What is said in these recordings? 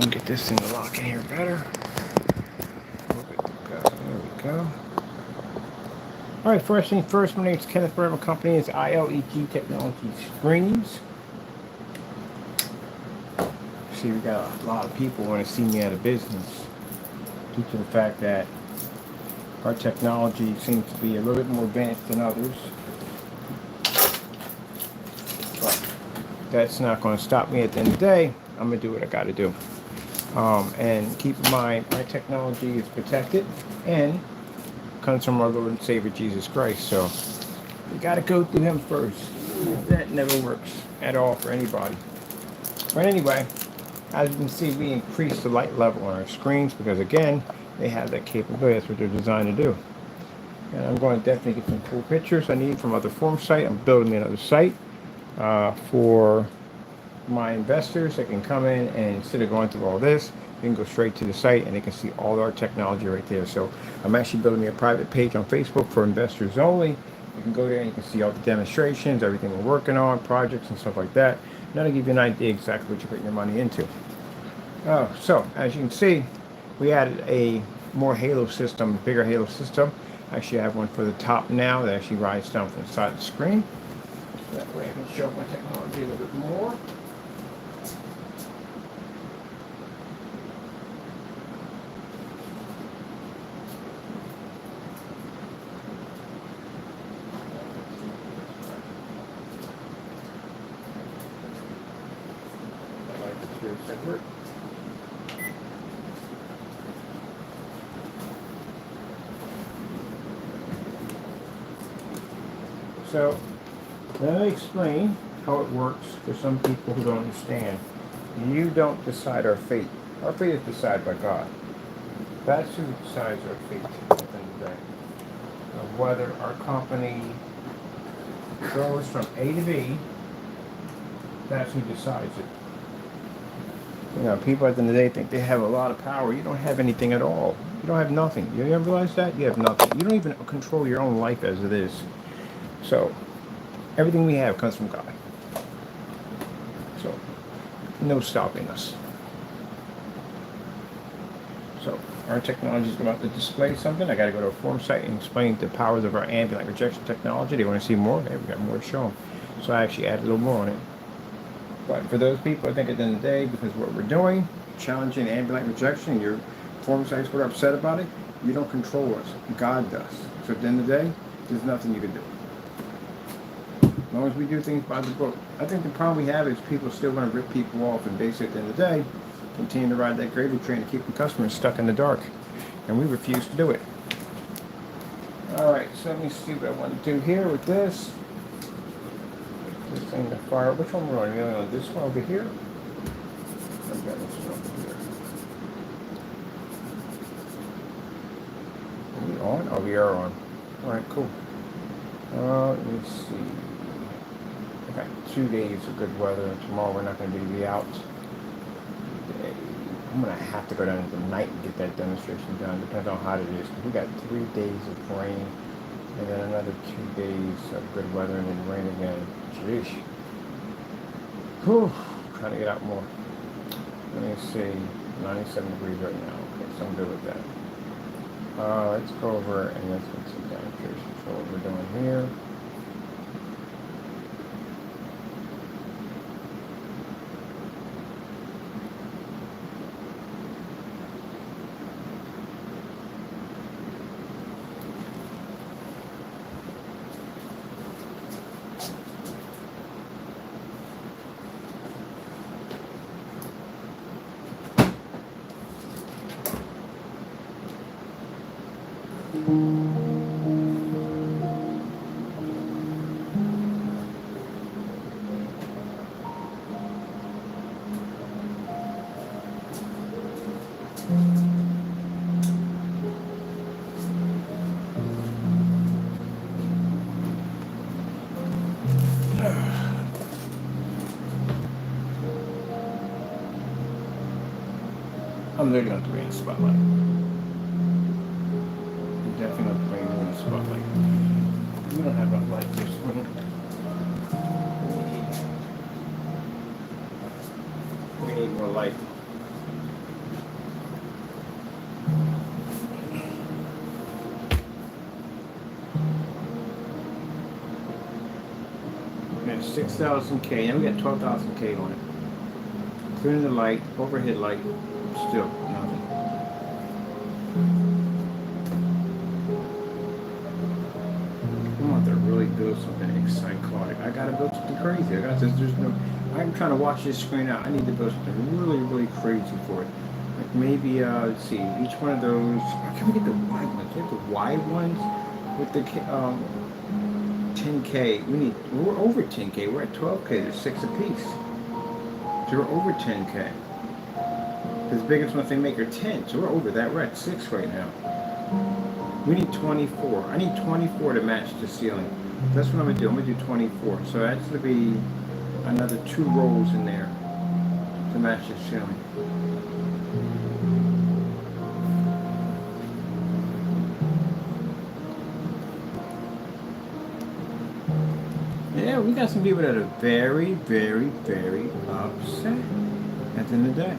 can get this thing to lock in here better. There we go. All right, first thing first, my name is Kenneth Burton. My company is ILEG Technology Screens. See, we got a lot of people want to see me out of business due to the fact that our technology seems to be a little bit more advanced than others. But that's not going to stop me at the end of the day. I'm going to do what I got to do. And keep in mind, my technology is protected and comes from our Lord and Savior Jesus Christ. So we got to go through Him first. That never works at all for anybody. But anyway, as you can see, we increase the light level on our screens because, again, they have that capability. That's what they're designed to do. And I'm going to definitely get some cool pictures I need from other form site. I'm building me another site for my investors that can come in, and instead of going through all this, they can go straight to the site and they can see all our technology right there. So I'm actually building me a private page on Facebook for investors only. You can go there and you can see all the demonstrations, everything we're working on, projects and stuff like that. And that'll give you an idea exactly what you're putting your money into. So as you can see, we added a more halo system, bigger halo system. Actually, I have one for the top now that actually rides down from the side of the screen. So that way I can show my technology a little bit more. Separate. So, let me explain how it works for some people who don't understand. You don't decide our fate. Our fate is decided by God. That's who decides our fate at the end of the day. Of whether our company goes from A to B, that's who decides it. You know, people at the end of the day think they have a lot of power. You don't have anything at all. You don't have nothing. You ever realize that? You have nothing. You don't even control your own life as it is. So, everything we have comes from God. So, no stopping us. So, our technology is about to display something. I got to go to a forum site and explain the powers of our ambient light rejection technology. They want to see more? Hey, we got more to show them. So, I actually added a little more on it. But for those people, I think at the end of the day, because what we're doing, challenging ambient light rejection, your forum sites were upset about it, you don't control us. God does. So at the end of the day, there's nothing you can do. As long as we do things by the book. I think the problem we have is people still want to rip people off and basically at the end of the day, continue to ride that gravy train to keep the customers stuck in the dark. And we refuse to do it. Alright, so let me see what I want to do here with this. This thing to fire. Which one we're on? Really on this one over here? I've got this one over here. Are we on? Oh, we are on. Alright, cool. Let me see. I got 2 days of good weather, and tomorrow we're not going to be out. I'm going to have to go down into the night and get that demonstration done. Depends on how hot it is. We got 3 days of rain, and then another 2 days of good weather, and then rain again. Jeez. Whew. Trying to get out more. Let me see. 97 degrees right now. Okay, so I'm good with that. Let's go over and let's get some demonstrations for what we're doing here. I'm literally going to bring in the spotlight. I'm definitely going to bring in the spotlight. We don't have a light this one. We need more light. 6,000K, and we got 12,000K on it. Turning the light, overhead light, still nothing. I want to really build something psychotic. I gotta build something crazy. I'm trying to watch this screen out. I need to build something really, really crazy for it. Like maybe, let's see, each one of those. Can we get the wide ones? We have the wide ones with the 10K. We're over 10K. We're at 12K. There's 6 apiece. So we're over 10K. The biggest ones they make are 10. So we're over that. We're at 6 right now. We need 24. I need 24 to match the ceiling. That's what I'm going to do. I'm going to do 24. So that's going to be another 2 rows in there to match the ceiling. Yeah, we got some people that are very, very, very upset at the end of the day.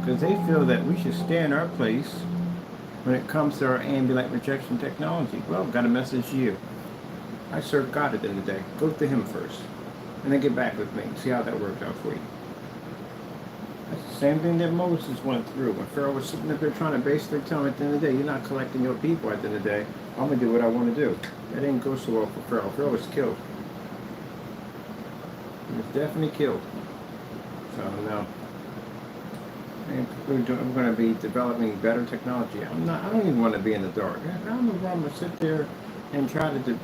Because they feel that we should stay in our place when it comes to our ambient rejection technology. Well, I've got a message to you. I serve God at the end of the day. Go to Him first. And then get back with me and see how that works out for you. That's the same thing that Moses went through. When Pharaoh was sitting up there trying to basically tell him at the end of the day, you're not collecting your people at the end of the day. I'm going to do what I want to do. That didn't go so well for Pharaoh. Pharaoh was killed. He was definitely killed. So, no. We're going to be developing better technology. I don't even want to be in the dark. I don't know why I'm going to sit there and try to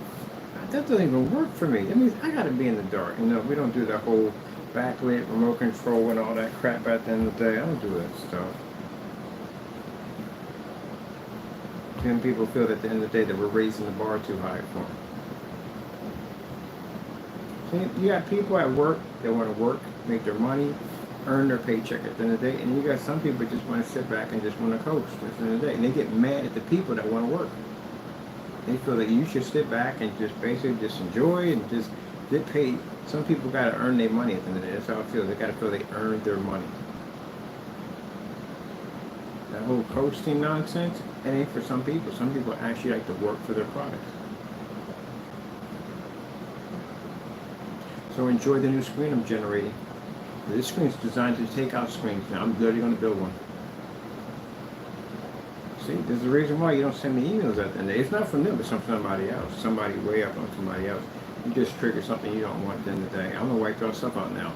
that doesn't even work for me. That means I got to be in the dark. We don't do that whole backlit remote control and all that crap at the end of the day. I don't do that stuff. Then people feel at the end of the day that we're raising the bar too high for them. See, you got people at work that want to work, make their money, earn their paycheck at the end of the day, and you got some people that just want to sit back and just want to coast at the end of the day, and they get mad at the people that want to work. They feel that you should sit back and just basically just enjoy and just get paid. Some people got to earn their money at the end of the day. That's how I feel. They got to feel they earned their money. That whole coasting nonsense, it ain't for some people. Some people actually like to work for their product. So enjoy the new screen I'm generating. This screen is designed to take out screens. Now I'm literally going to build one. See, there's a reason why you don't send me emails at the end of the day. It's not from them, it's from somebody else. Somebody way up on somebody else. You just trigger something you don't want at the end of the day. I'm going to wipe your stuff out now.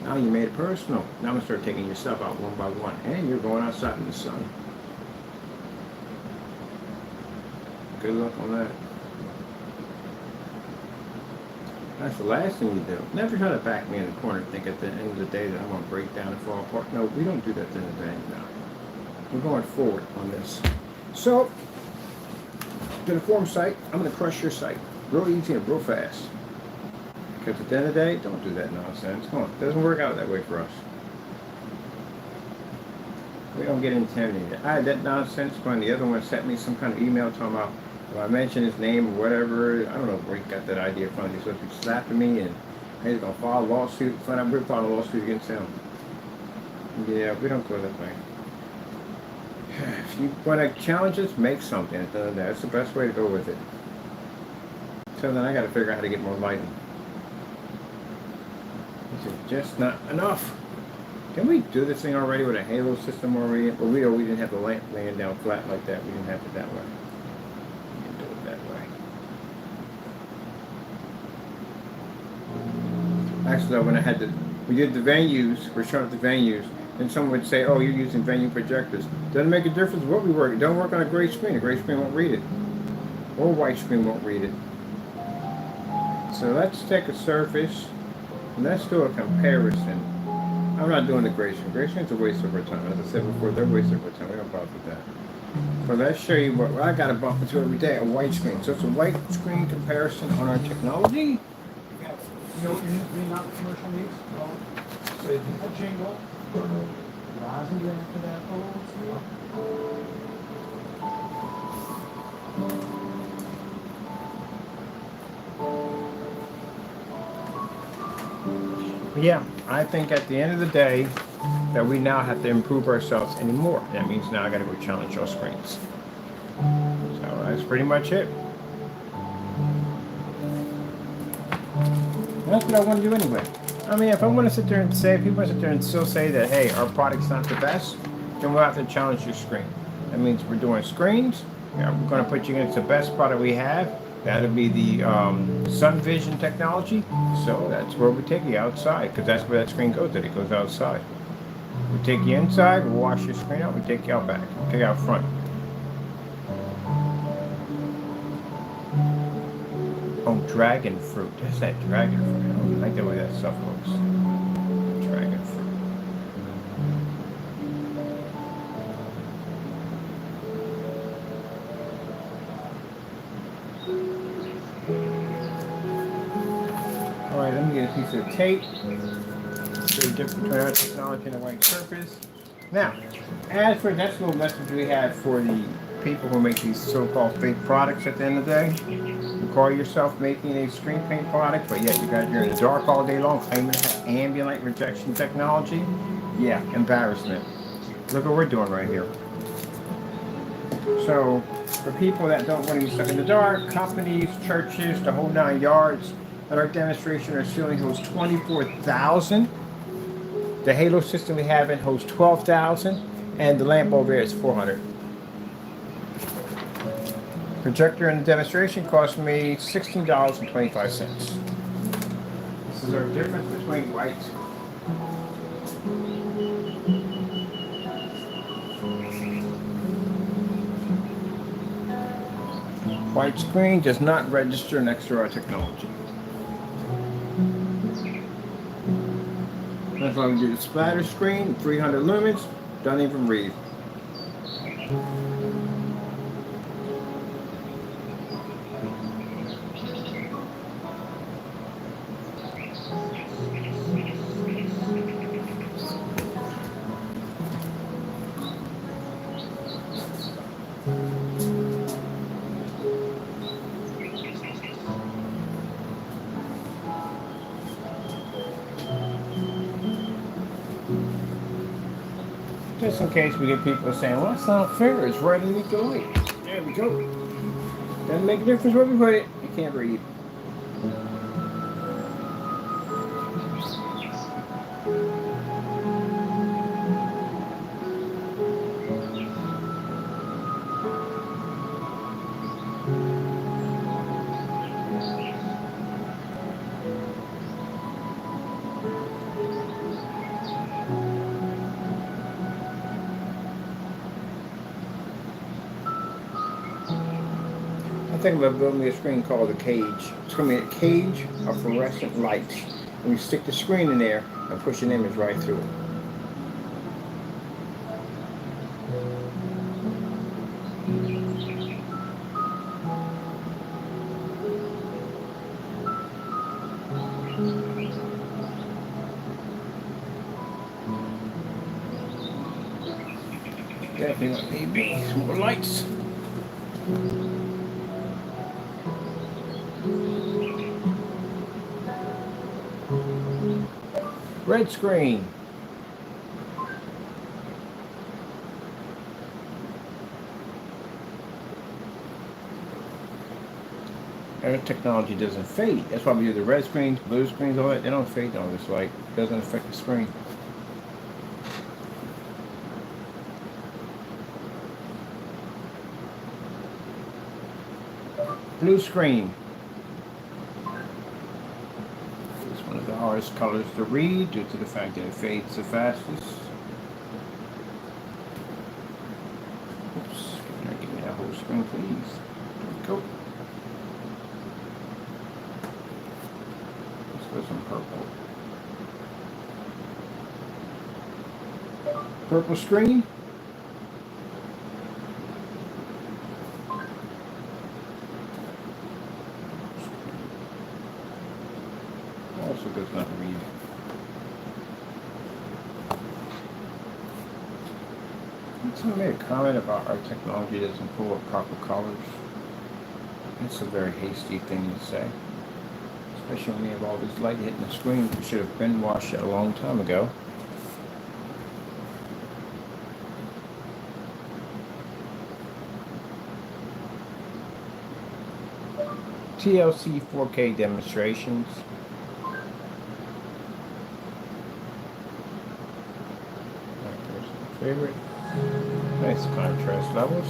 Now you made it personal. Now I'm going to start taking your stuff out one by one. And you're going outside in the sun. Good luck on that. That's the last thing you do. Never try to back me in the corner and think at the end of the day that I'm going to break down and fall apart. No, we don't do that at the end of the day. No. We're going forward on this. So, to the form site, I'm going to crush your site. Real easy and real fast. Because at the end of the day, don't do that nonsense. Come on, it doesn't work out that way for us. We don't get intimidated. I had that nonsense when the other one sent me some kind of email talking about, if I mentioned his name or whatever, I don't know where he got that idea from. He's supposed to be slapping me and he's going to file a lawsuit. We're filing a lawsuit against him. Yeah, we don't go that way. If you want to challenge us, make something at the end of the day. That's the best way to go with it. So then I got to figure out how to get more lighting. This is just not enough. Can we do this thing already with a halo system already? But we didn't have the lamp laying down flat like that. We didn't have it that way. We can do it that way. Actually, when we did the venues, we're showing the venues, and someone would say, oh, you're using venue projectors. Doesn't make a difference what we work. It don't work on a gray screen. A gray screen won't read it. Or a white screen won't read it. So let's take a surface, and let's do a comparison. I'm not doing the gray screen. Gray screen's a waste of our time. As I said before, they're a waste of our time. We don't bother with that. But let's show you what I got to bump into every day, a white screen. So it's a white screen comparison on our technology. You know what your green out commercial needs? Well, a jingle. Rising for that old screen. Yeah, I think at the end of the day that we now have to improve ourselves anymore. That means now I got to go challenge our screens. So that's pretty much it. That's what I want to do anyway. I mean, if I want to sit there and say, if people want to sit there and still say that, hey, our product's not the best, then we'll have to challenge your screen. That means we're doing screens. Yeah, we're going to put you against the best product we have. That'll be the sun vision technology. So that's where we take you outside, because that's where that screen goes. That it goes outside. We take you inside. We'll wash your screen out. We take you out back. Take you out front. Oh, dragon fruit. That's that dragon fruit. I don't like the way that stuff looks. Dragon fruit. Alright, let me get a piece of tape. Show the difference between our technology and a white surface. Now, as for that's a little message we have for the people who make these so-called fake products at the end of the day. You call yourself making a screen paint product, but yet you're in the dark all day long claiming to have ambient light rejection technology. Yeah, embarrassment. Look what we're doing right here. So, for people that don't want to be stuck in the dark, companies, churches, the whole 9 yards, at our demonstration, our ceiling holds 24,000. The halo system we have in holds 12,000, and the lamp over there is 400. Projector in the demonstration cost me $16.25. This is our difference between white. White screen does not register next to our technology. That's why we do the splatter screen, 300 lumens, don't even read. Just in case we get people saying, well, that's not fair, it's right underneath the light. There we go. Doesn't make a difference where we put it, you can't read. I'm thinking about building me a screen called a cage. It's going to be a cage of fluorescent lights. And we stick the screen in there and push an image right through it. Definitely need some more lights. Red screen. Our technology doesn't fade. That's why we do the red screens, blue screens, all that. They don't fade on this light. It doesn't affect the screen. Blue screen. It's one of the hardest colors to read due to the fact that it fades the fastest. Oops, give me that whole screen, please. There we go. Let's go some purple. Purple screen. Also does not read. Someone made a comment about our technology doesn't pull up proper colors. It's a very hasty thing to say. Especially when we have all this light hitting the screen. We should have been washed it a long time ago. TLC 4K demonstrations. My personal favorite. Nice contrast levels.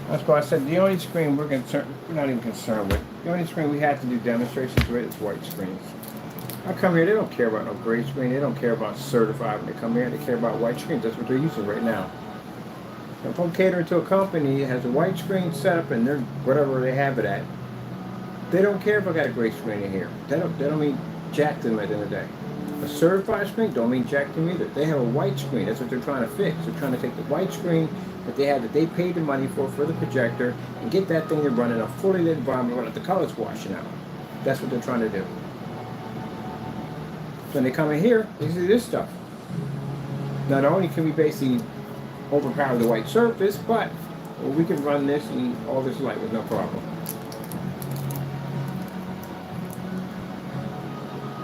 That's why I said the only screen we're not even concerned with. The only screen we have to do demonstrations with is white screens. I come here, they don't care about no gray screen. They don't care about certified when they come here. They care about white screens. That's what they're using right now. If I'm catering to a company that has a white screen set up and they're whatever they have it at, they don't care if I got a gray screen in here. They don't mean jack to them at the end of the day. A certified screen don't mean jack to them either. They have a white screen. That's what they're trying to fix. They're trying to take the white screen that they have, that they paid the money for the projector, and get that thing to run in a fully lit environment without the colors washing out. That's what they're trying to do. So when they come in here, they see this stuff. Not only can we basically overpower the white surface, but we can run this and all this light with no problem.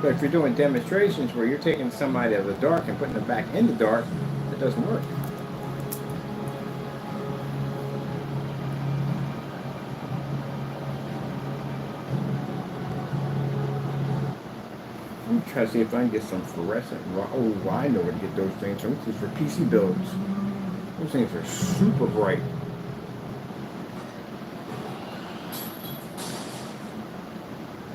But if you're doing demonstrations where you're taking somebody out of the dark and putting them back in the dark, it doesn't work. I'm trying to see if I can get some fluorescent. Oh, I know where to get those things from. This is for PC builds. Those things are super bright.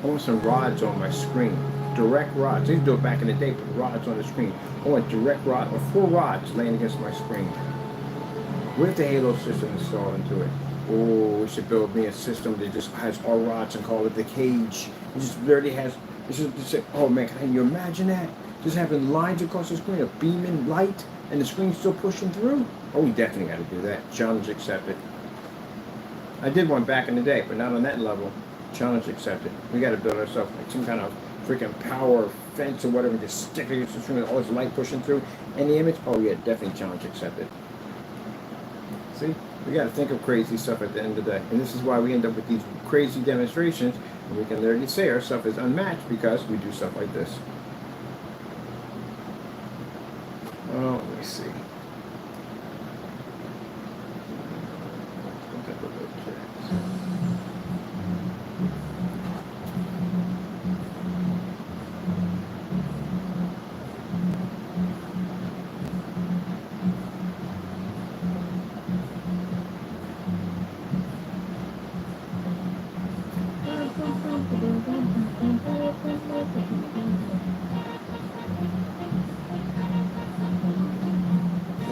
I want some rods on my screen. Direct rods. They used to do it back in the day, put rods on the screen. I want direct rod, or 4 rods laying against my screen with the Halo system installed into it. Oh, we should build me a system that just has all rods and call it the cage. It just literally has, it's just, oh man, can you imagine that? Just having lines across the screen of beaming light and the screen's still pushing through? Oh, we definitely got to do that. Challenge accepted. I did one back in the day, but not on that level. Challenge accepted. We got to build ourselves like some kind of freaking power fence or whatever, just stick against the screen with all this light pushing through. And the image, oh yeah, definitely challenge accepted. See, we got to think of crazy stuff at the end of the day. And this is why we end up with these crazy demonstrations. And we can literally say our stuff is unmatched because we do stuff like this. Oh, let me see.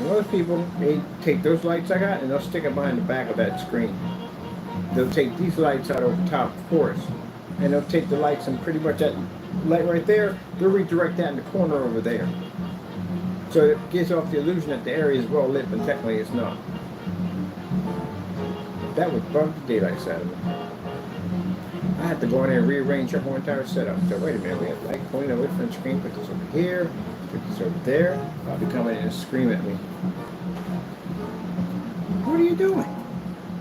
Most people, they take those lights I got and they'll stick it behind the back of that screen. They'll take these lights out over top, of course, and they'll take the lights and pretty much that light right there, they'll redirect that in the corner over there. So it gives off the illusion that the area is well lit, but technically it's not. That would bug the daylights out of me. I had to go in there and rearrange our whole entire setup. So wait a minute, we have light pointing away from the screen, put this over here, put this over there. I'll be coming in and scream at me. What are you doing?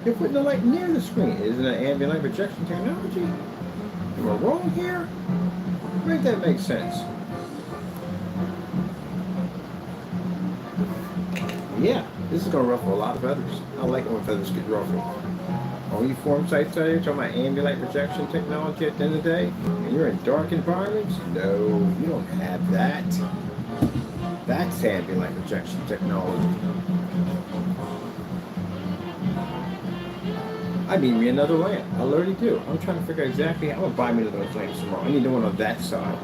You're putting the light near the screen. Isn't it ambient light projection technology? Am I wrong here? Make that make sense. Yeah, this is going to ruffle a lot of feathers. I like it when feathers get ruffled. All you form sites out here talking about ambient light projection technology at the end of the day, and you're in dark environments? No, you don't have that. That's ambient light projection technology. I need me another lamp. I already do. I'm trying to figure out exactly how I'm going to buy me one of those lamps tomorrow. I need one on that side.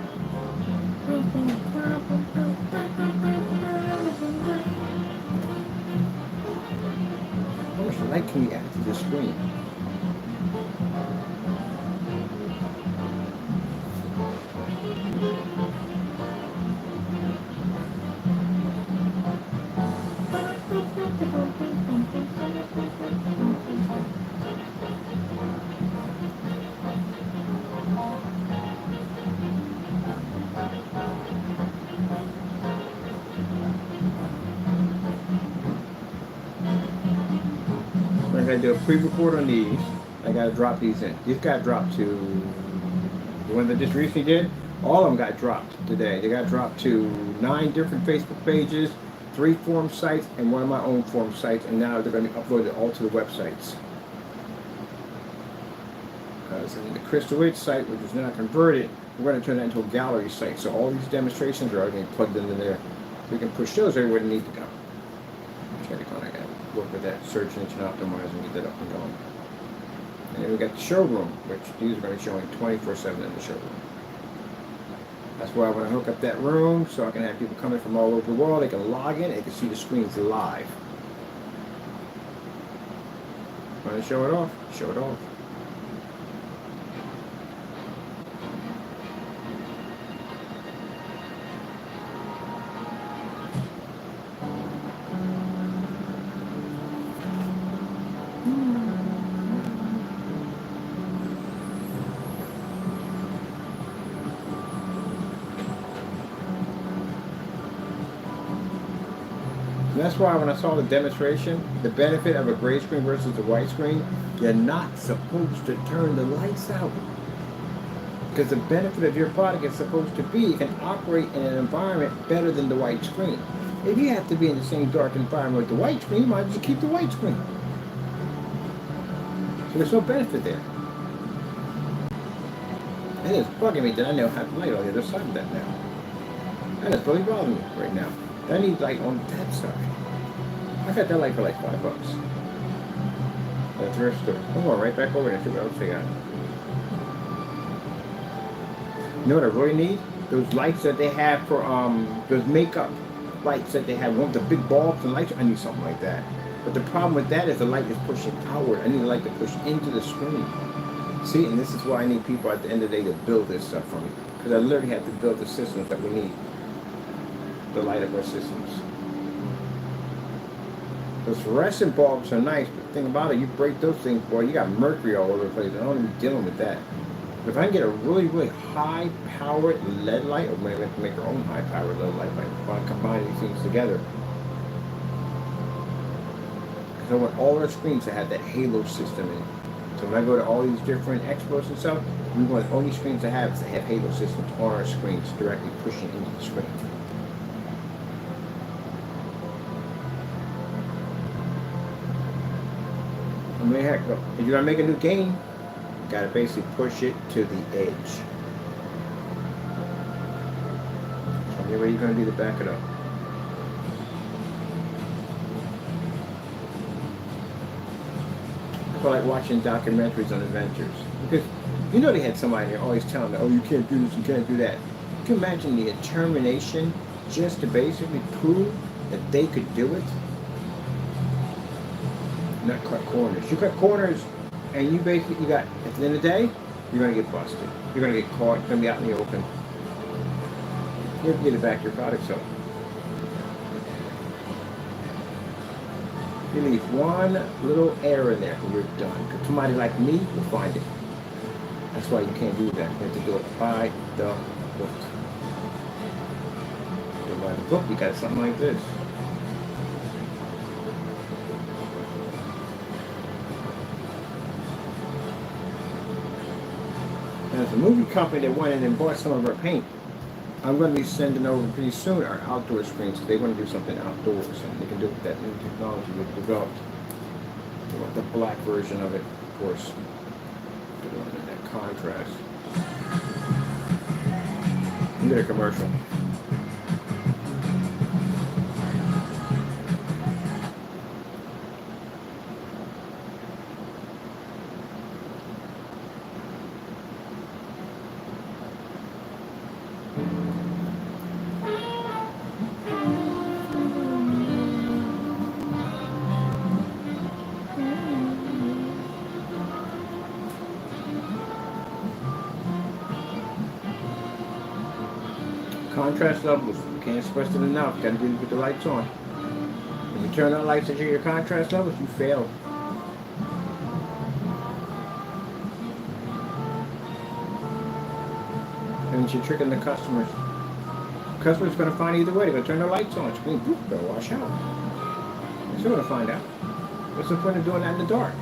How much light can we add to this screen? gotta do a pre-record on these. I gotta drop these in. These got dropped to the one that just recently did. All of them got dropped today. They got dropped to 9 different Facebook pages, 3 forum sites, and 1 of my own forum sites. And now they're going to upload it all to the websites. Because in the Crystal Ridge site, which is not converted, we're going to turn that into a gallery site. So all these demonstrations are getting plugged into there. So we can push those everywhere they need to go. Check it out. I got to work with that search engine optimizer and get that up and going. And then we got the showroom, which these are going to be showing 24/7 in the showroom. That's why I want to hook up that room so I can have people coming from all over the world. They can log in, they can see the screens live. Want to show it off? Show it off. And that's why when I saw the demonstration, the benefit of a gray screen versus a white screen, you're not supposed to turn the lights out. Because the benefit of your product is supposed to be it can operate in an environment better than the white screen. If you have to be in the same dark environment with the white screen, you might as well keep the white screen. So there's no benefit there. And it's bugging me that I now have light on the other side of that now. And it's really bothering me right now. I need light on that side. I got that light for like $5. That's the rest of it. I'm going right back over there and see what else they got. You know what I really need? Those lights that they have for those makeup lights that they have. Want the big bulbs and lights? I need something like that. But the problem with that is the light is pushing outward. I need a light to push into the screen. See, and this is why I need people at the end of the day to build this stuff for me. Because I literally have to build the systems that we need. The light of our systems. Those fluorescent bulbs are nice, but the thing about it, you break those things, boy, you got mercury all over the place. I don't even be dealing with that. But if I can get a really, really high-powered LED light, or maybe I have to make our own high-powered LED light by combining these things together. Because I want all our screens to have that halo system in it. So when I go to all these different expos and stuff, we want the only screens to have halo systems on our screens directly pushing into the screen. I mean, heck, if you're gonna make a new game, you gotta basically push it to the edge. So what are you gonna do to back it up? I feel like watching documentaries on adventures. Because you know they had somebody there always telling them, oh, you can't do this, you can't do that. You can imagine the determination just to basically prove that they could do it. Not cut corners. You cut corners and you got, at the end of the day, you're going to get busted. You're going to get caught. You're going to be out in the open. You have to get it back your products up. You leave one little error in there and you're done. Because somebody like me will find it. That's why you can't do that. You have to do it by the book. And by the book, you got something like this. There's a movie company that went in and bought some of our paint. I'm going to be sending over pretty soon our outdoor screens. They want to do something outdoors, and they can do it with that new technology we've developed. They want the black version of it, of course. They want that contrast. You get a commercial. Contrast levels, you can't express it enough. Got to do it with the lights on. If you turn on lights at your contrast levels, you fail. And you're tricking the customers. Customers are going to find either way. They're going to turn their lights on. Screen, boop, they'll wash out. They're still going to find out. What's the point of doing that in the dark?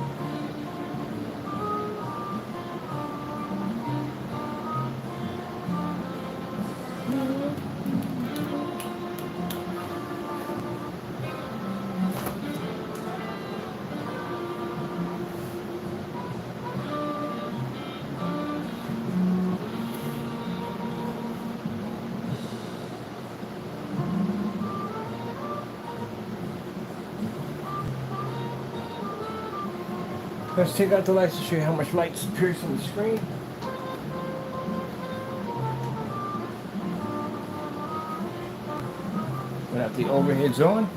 Let's take out the lights to show you how much light's piercing the screen. Put out the overheads on.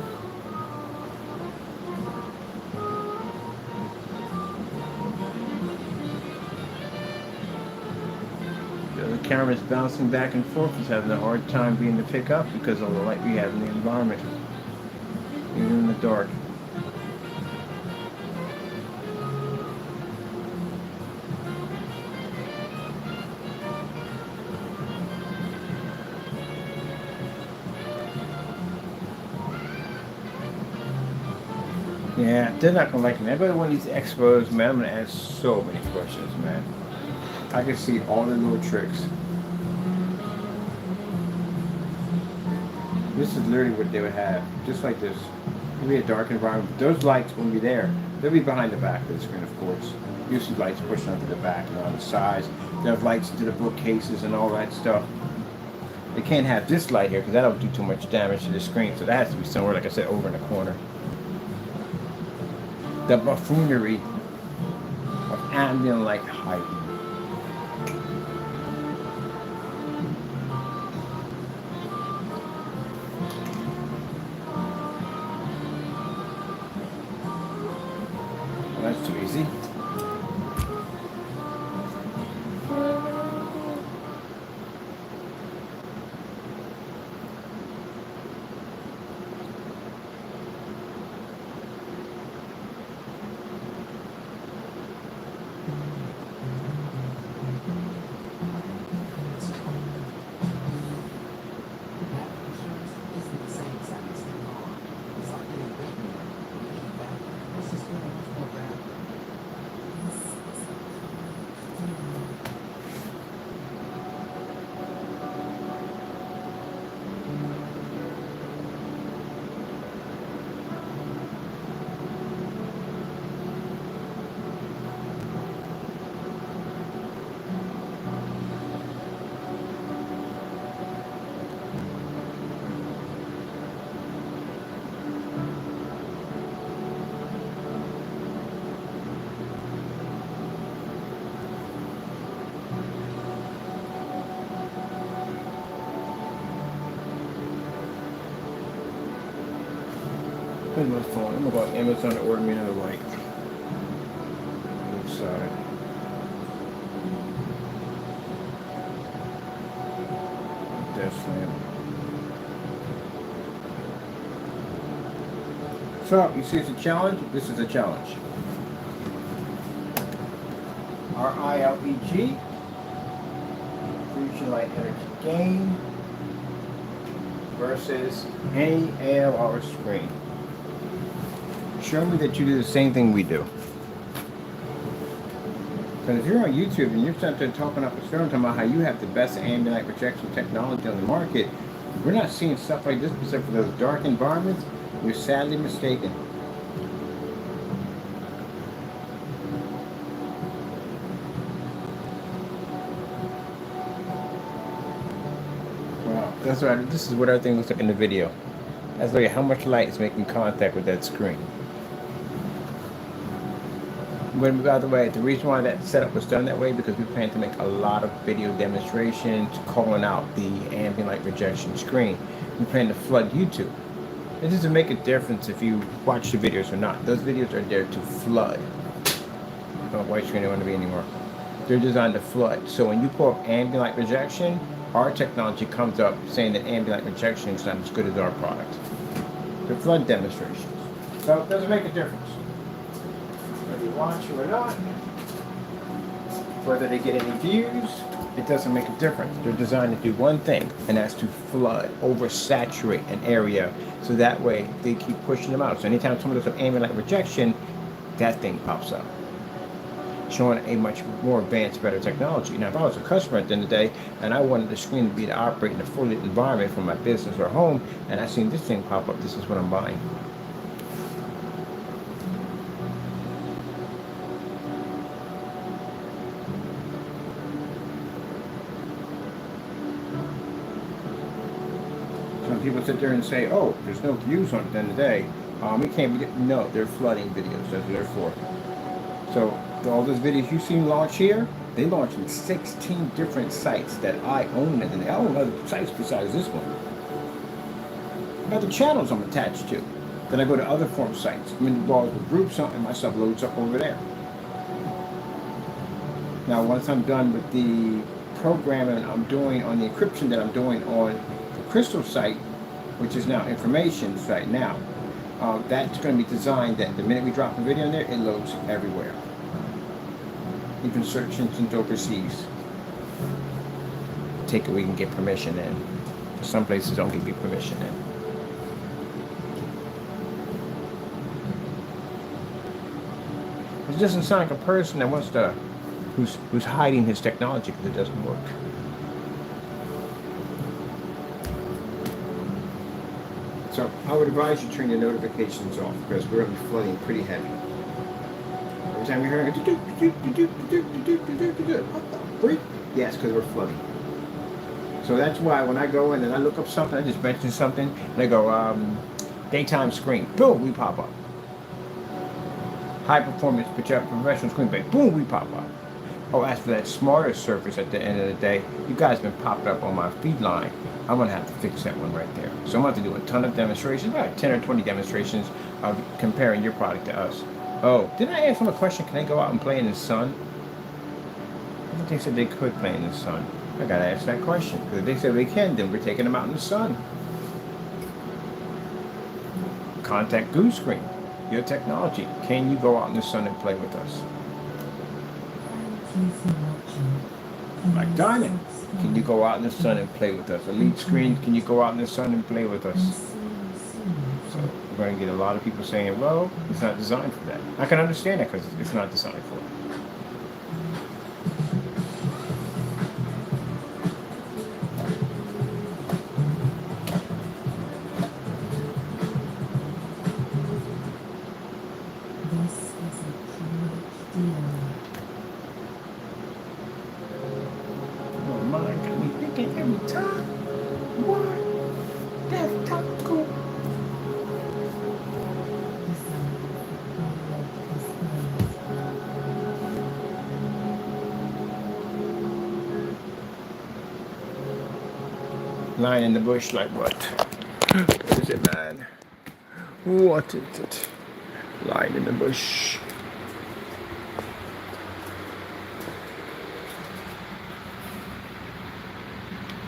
The camera's bouncing back and forth. It's having a hard time being to pick up because of the light we have in the environment, even in the dark. Yeah, they're not gonna like me. Everybody one of these expos, man, I'm gonna ask so many questions, man. I can see all the little tricks. This is literally what they would have, just like this. It'll be a dark environment. Those lights won't be there. They'll be behind the back of the screen, of course. You'll see lights pushing onto the back and on the sides. They'll have lights into the bookcases and all that stuff. They can't have this light here because that'll do too much damage to the screen. So that has to be somewhere, like I said, over in the corner. The buffoonery of ambient light height. Well, that's too easy. Where's my phone? I'm gonna go on Amazon to order me another light. Inside. Desk lamp. So, you see it's a challenge? This is a challenge. Our ILEG. Fusion light energy gain. Versus any ALR screen. Show me that you do the same thing we do. Because if you're on YouTube and you're sitting there talking up a storm talking about how you have the best ambient light projection technology on the market, we're not seeing stuff like this except for those dark environments. You're sadly mistaken. Wow, that's right. This is what everything looks like in the video. That's like how much light is making contact with that screen. But by the way, the reason why that setup was done that way because we plan to make a lot of video demonstrations calling out the ambient light projection screen. We plan to flood YouTube. This doesn't make a difference if you watch the videos or not. Those videos are there to flood. Not white screen, I don't want to be anymore. They're designed to flood. So when you pull up ambient light projection, our technology comes up saying that ambient light projection is not as good as our product. They're flood demonstrations. So it doesn't make a difference. Whether you watch them or not, whether they get any views, it doesn't make a difference. They're designed to do one thing, and that's to flood, oversaturate an area, so that way they keep pushing them out. So anytime someone does an ambient light rejection, that thing pops up, showing a much more advanced, better technology. Now, if I was a customer at the end of the day, and I wanted the screen to be to operate in a fully lit environment for my business or home, and I seen this thing pop up, this is what I'm buying. Some people sit there and say, oh, there's no views on it at the end of the day. We can't be, no, they're flooding videos, that's what they're for. So all those videos you see launch here, they launch in 16 different sites that I own, and I own other sites besides this one. Other channels I'm attached to. Then I go to other forum sites. I'm involved with groups, and my stuff loads up over there. Now, once I'm done with the programming I'm doing on the encryption that I'm doing on the Crystal site, which is now information site now, that's going to be designed that the minute we drop a video in there, it loads everywhere. Even search engines overseas. Take it, we can get permission in. Some places don't give you permission in. It doesn't sound like a person that wants to, who's hiding his technology because it doesn't work. So I would advise you turn your notifications off because we're going to be flooding pretty heavy. Every time you hear it, yes, because we're flooding. So that's why when I go in and I look up something, I just mention something, and I go, daytime screen, boom, we pop up. High performance professional screen, boom, we pop up. Oh, as for that smarter surface at the end of the day, you guys have been popped up on my feed line. I'm going to have to fix that one right there. So I'm going to have to do a ton of demonstrations, about 10 or 20 demonstrations of comparing your product to us. Oh, didn't I ask them a question? Can they go out and play in the sun? I thought they said they could play in the sun. I got to ask that question. Because if they said they can, then we're taking them out in the sun. Contact Goose Screen, your technology. Can you go out in the sun and play with us? Like Diamond, can you go out in the sun and play with us? Elite Screen, can you go out in the sun and play with us? So we're going to get a lot of people saying, well, it's not designed for that. I can understand that because it's not designed for it. Oh my, got me thinking every time. What? That's topical. Lying in the bush like what? What is it, man? What is it? Lying in the bush.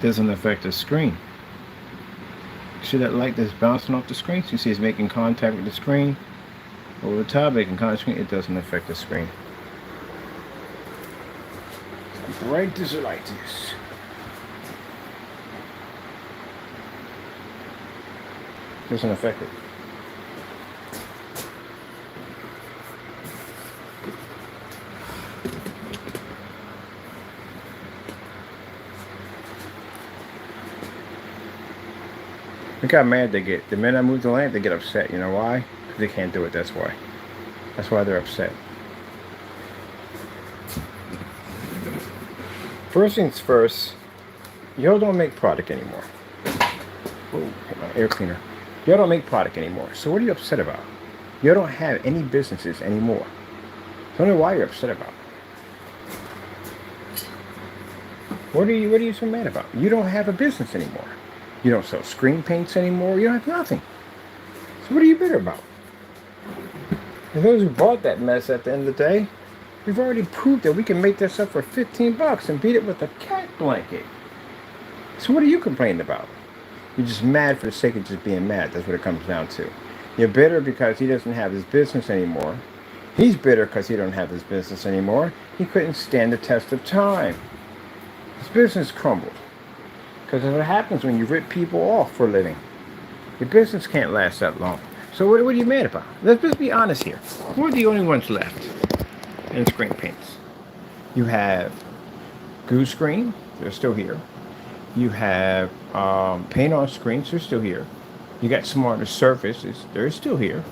Doesn't affect the screen. See that light that's bouncing off the screen? So you see it's making contact with the screen. Over the top, making contact with the screen. It doesn't affect the screen. Bright as it like this. Doesn't affect it. Look how mad they get. The minute I move the lamp, they get upset. You know why? Because they can't do it, that's why. That's why they're upset. First things first, y'all don't make product anymore. Oh, hit my air cleaner. Y'all don't make product anymore. So what are you upset about? Y'all don't have any businesses anymore. So I don't know why you're upset about. What are you so mad about? You don't have a business anymore. You don't sell screen paints anymore. You don't have nothing. So what are you bitter about? And those who bought that mess at the end of the day, we've already proved that we can make this up for 15 bucks and beat it with a cat blanket. So what are you complaining about? You're just mad for the sake of just being mad. That's what it comes down to. You're bitter because he doesn't have his business anymore. He's bitter because he don't have his business anymore. He couldn't stand the test of time. This business crumbled. Because what happens when you rip people off for a living, your business can't last that long. So what are you mad about? Let's just be honest here. We're the only ones left in screen paints. You have Goo Screen, they're still here. You have Paint on Screens, they're still here. You got Smarter Surfaces, they're still here.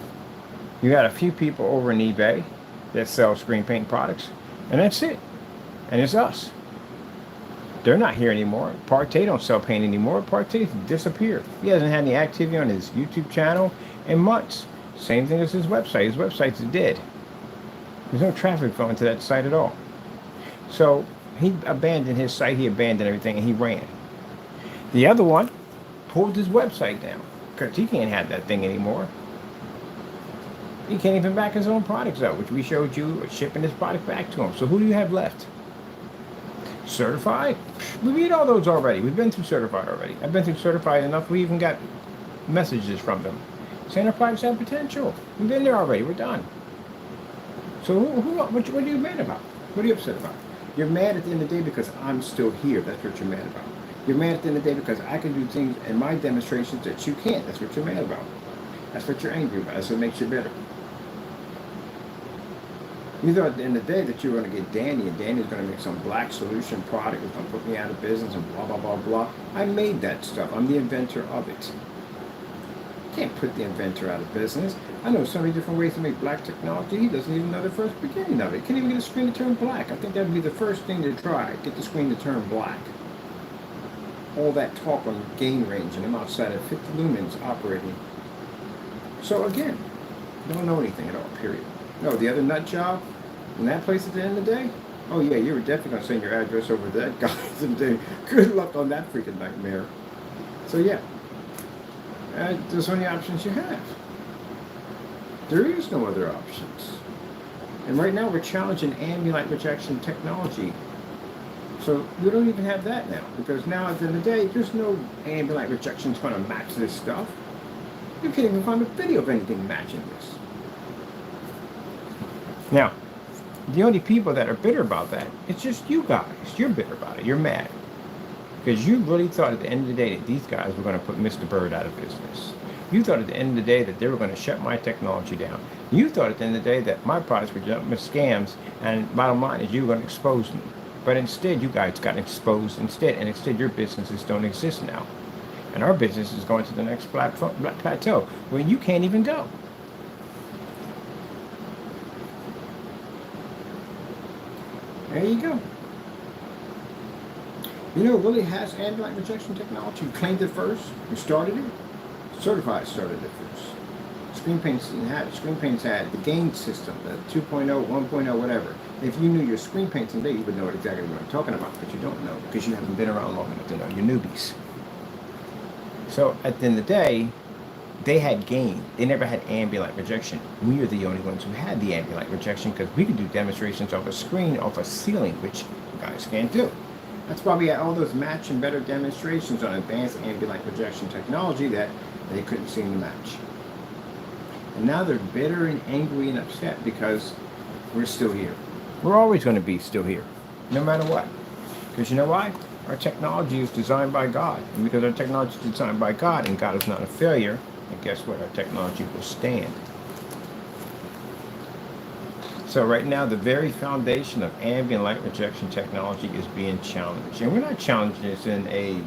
You got a few people over in eBay that sell screen paint products, and that's it. And it's us. They're not here anymore. Partey don't sell paint anymore. Partey's disappeared. He hasn't had any activity on his YouTube channel in months. Same thing as his website. His website's dead. There's no traffic going to that site at all. So he abandoned his site, he abandoned everything, and he ran. The other one pulled his website down because he can't have that thing anymore. He can't even back his own products out, which we showed you shipping his product back to him. So who do you have left? Certified? We read all those already. We've been through Certified already. I've been through Certified enough. We even got messages from them saying our products have potential. We've been there already. We're done. So what are you mad about? What are you upset about? You're mad at the end of the day because I'm still here. That's what you're mad about. You're mad at the end of the day because I can do things in my demonstrations that you can't. That's what you're mad about. That's what you're angry about. That's what makes you bitter. You thought at the end of the day that you were going to get Danny, and Danny's going to make some black solution product that's going to put me out of business and blah, blah, blah, blah. I made that stuff. I'm the inventor of it. Can't put the inventor out of business. I know so many different ways to make black technology. He doesn't even know the first beginning of it. He can't even get a screen to turn black. I think that would be the first thing to try. Get the screen to turn black. All that talk on gain range and I'm outside of 50 lumens operating. So again, don't know anything at all, period. No, the other nut job in that place at the end of the day, oh yeah, you were definitely going to send your address over to that guy today. Good luck on that freaking nightmare. So yeah, there's only options you have. There is no other options. And right now we're challenging ambient light rejection technology. So we don't even have that now, because now at the end of the day, there's no ambient light rejection that's going to match this stuff. You can't even find a video of anything matching this. Now, the only people that are bitter about that, it's just you guys. You're bitter about it. You're mad. Because you really thought at the end of the day that these guys were going to put Mr. Bird out of business. You thought at the end of the day that they were going to shut my technology down. You thought at the end of the day that my products were jumping scams, and bottom line is you were going to expose me. But instead, you guys got exposed instead, and instead your businesses don't exist now. And our business is going to the next black plateau where you can't even go. There you go. You know, Willie has ambient light rejection technology. You claimed it first. You started it. Certified started it first. Screen Paints didn't have it. Screen Paints had the gain system, the 2.0, 1.0, whatever. If you knew your Screen Paints today, you would know exactly what I'm talking about, but you don't know because you haven't been around long enough to know. You're newbies. So at the end of the day, they had gain. They never had ambient light rejection. We are the only ones who had the ambient light rejection because we could do demonstrations off a screen, off a ceiling, which you guys can't do. That's why we had all those match and better demonstrations on advanced ambient light rejection technology that they couldn't seem to match. And now they're bitter and angry and upset because we're still here. We're always going to be still here, no matter what. Because you know why? Our technology is designed by God. And because our technology is designed by God and God is not a failure, and guess what? Our technology will stand. So right now, the very foundation of ambient light rejection technology is being challenged. And we're not challenging this in a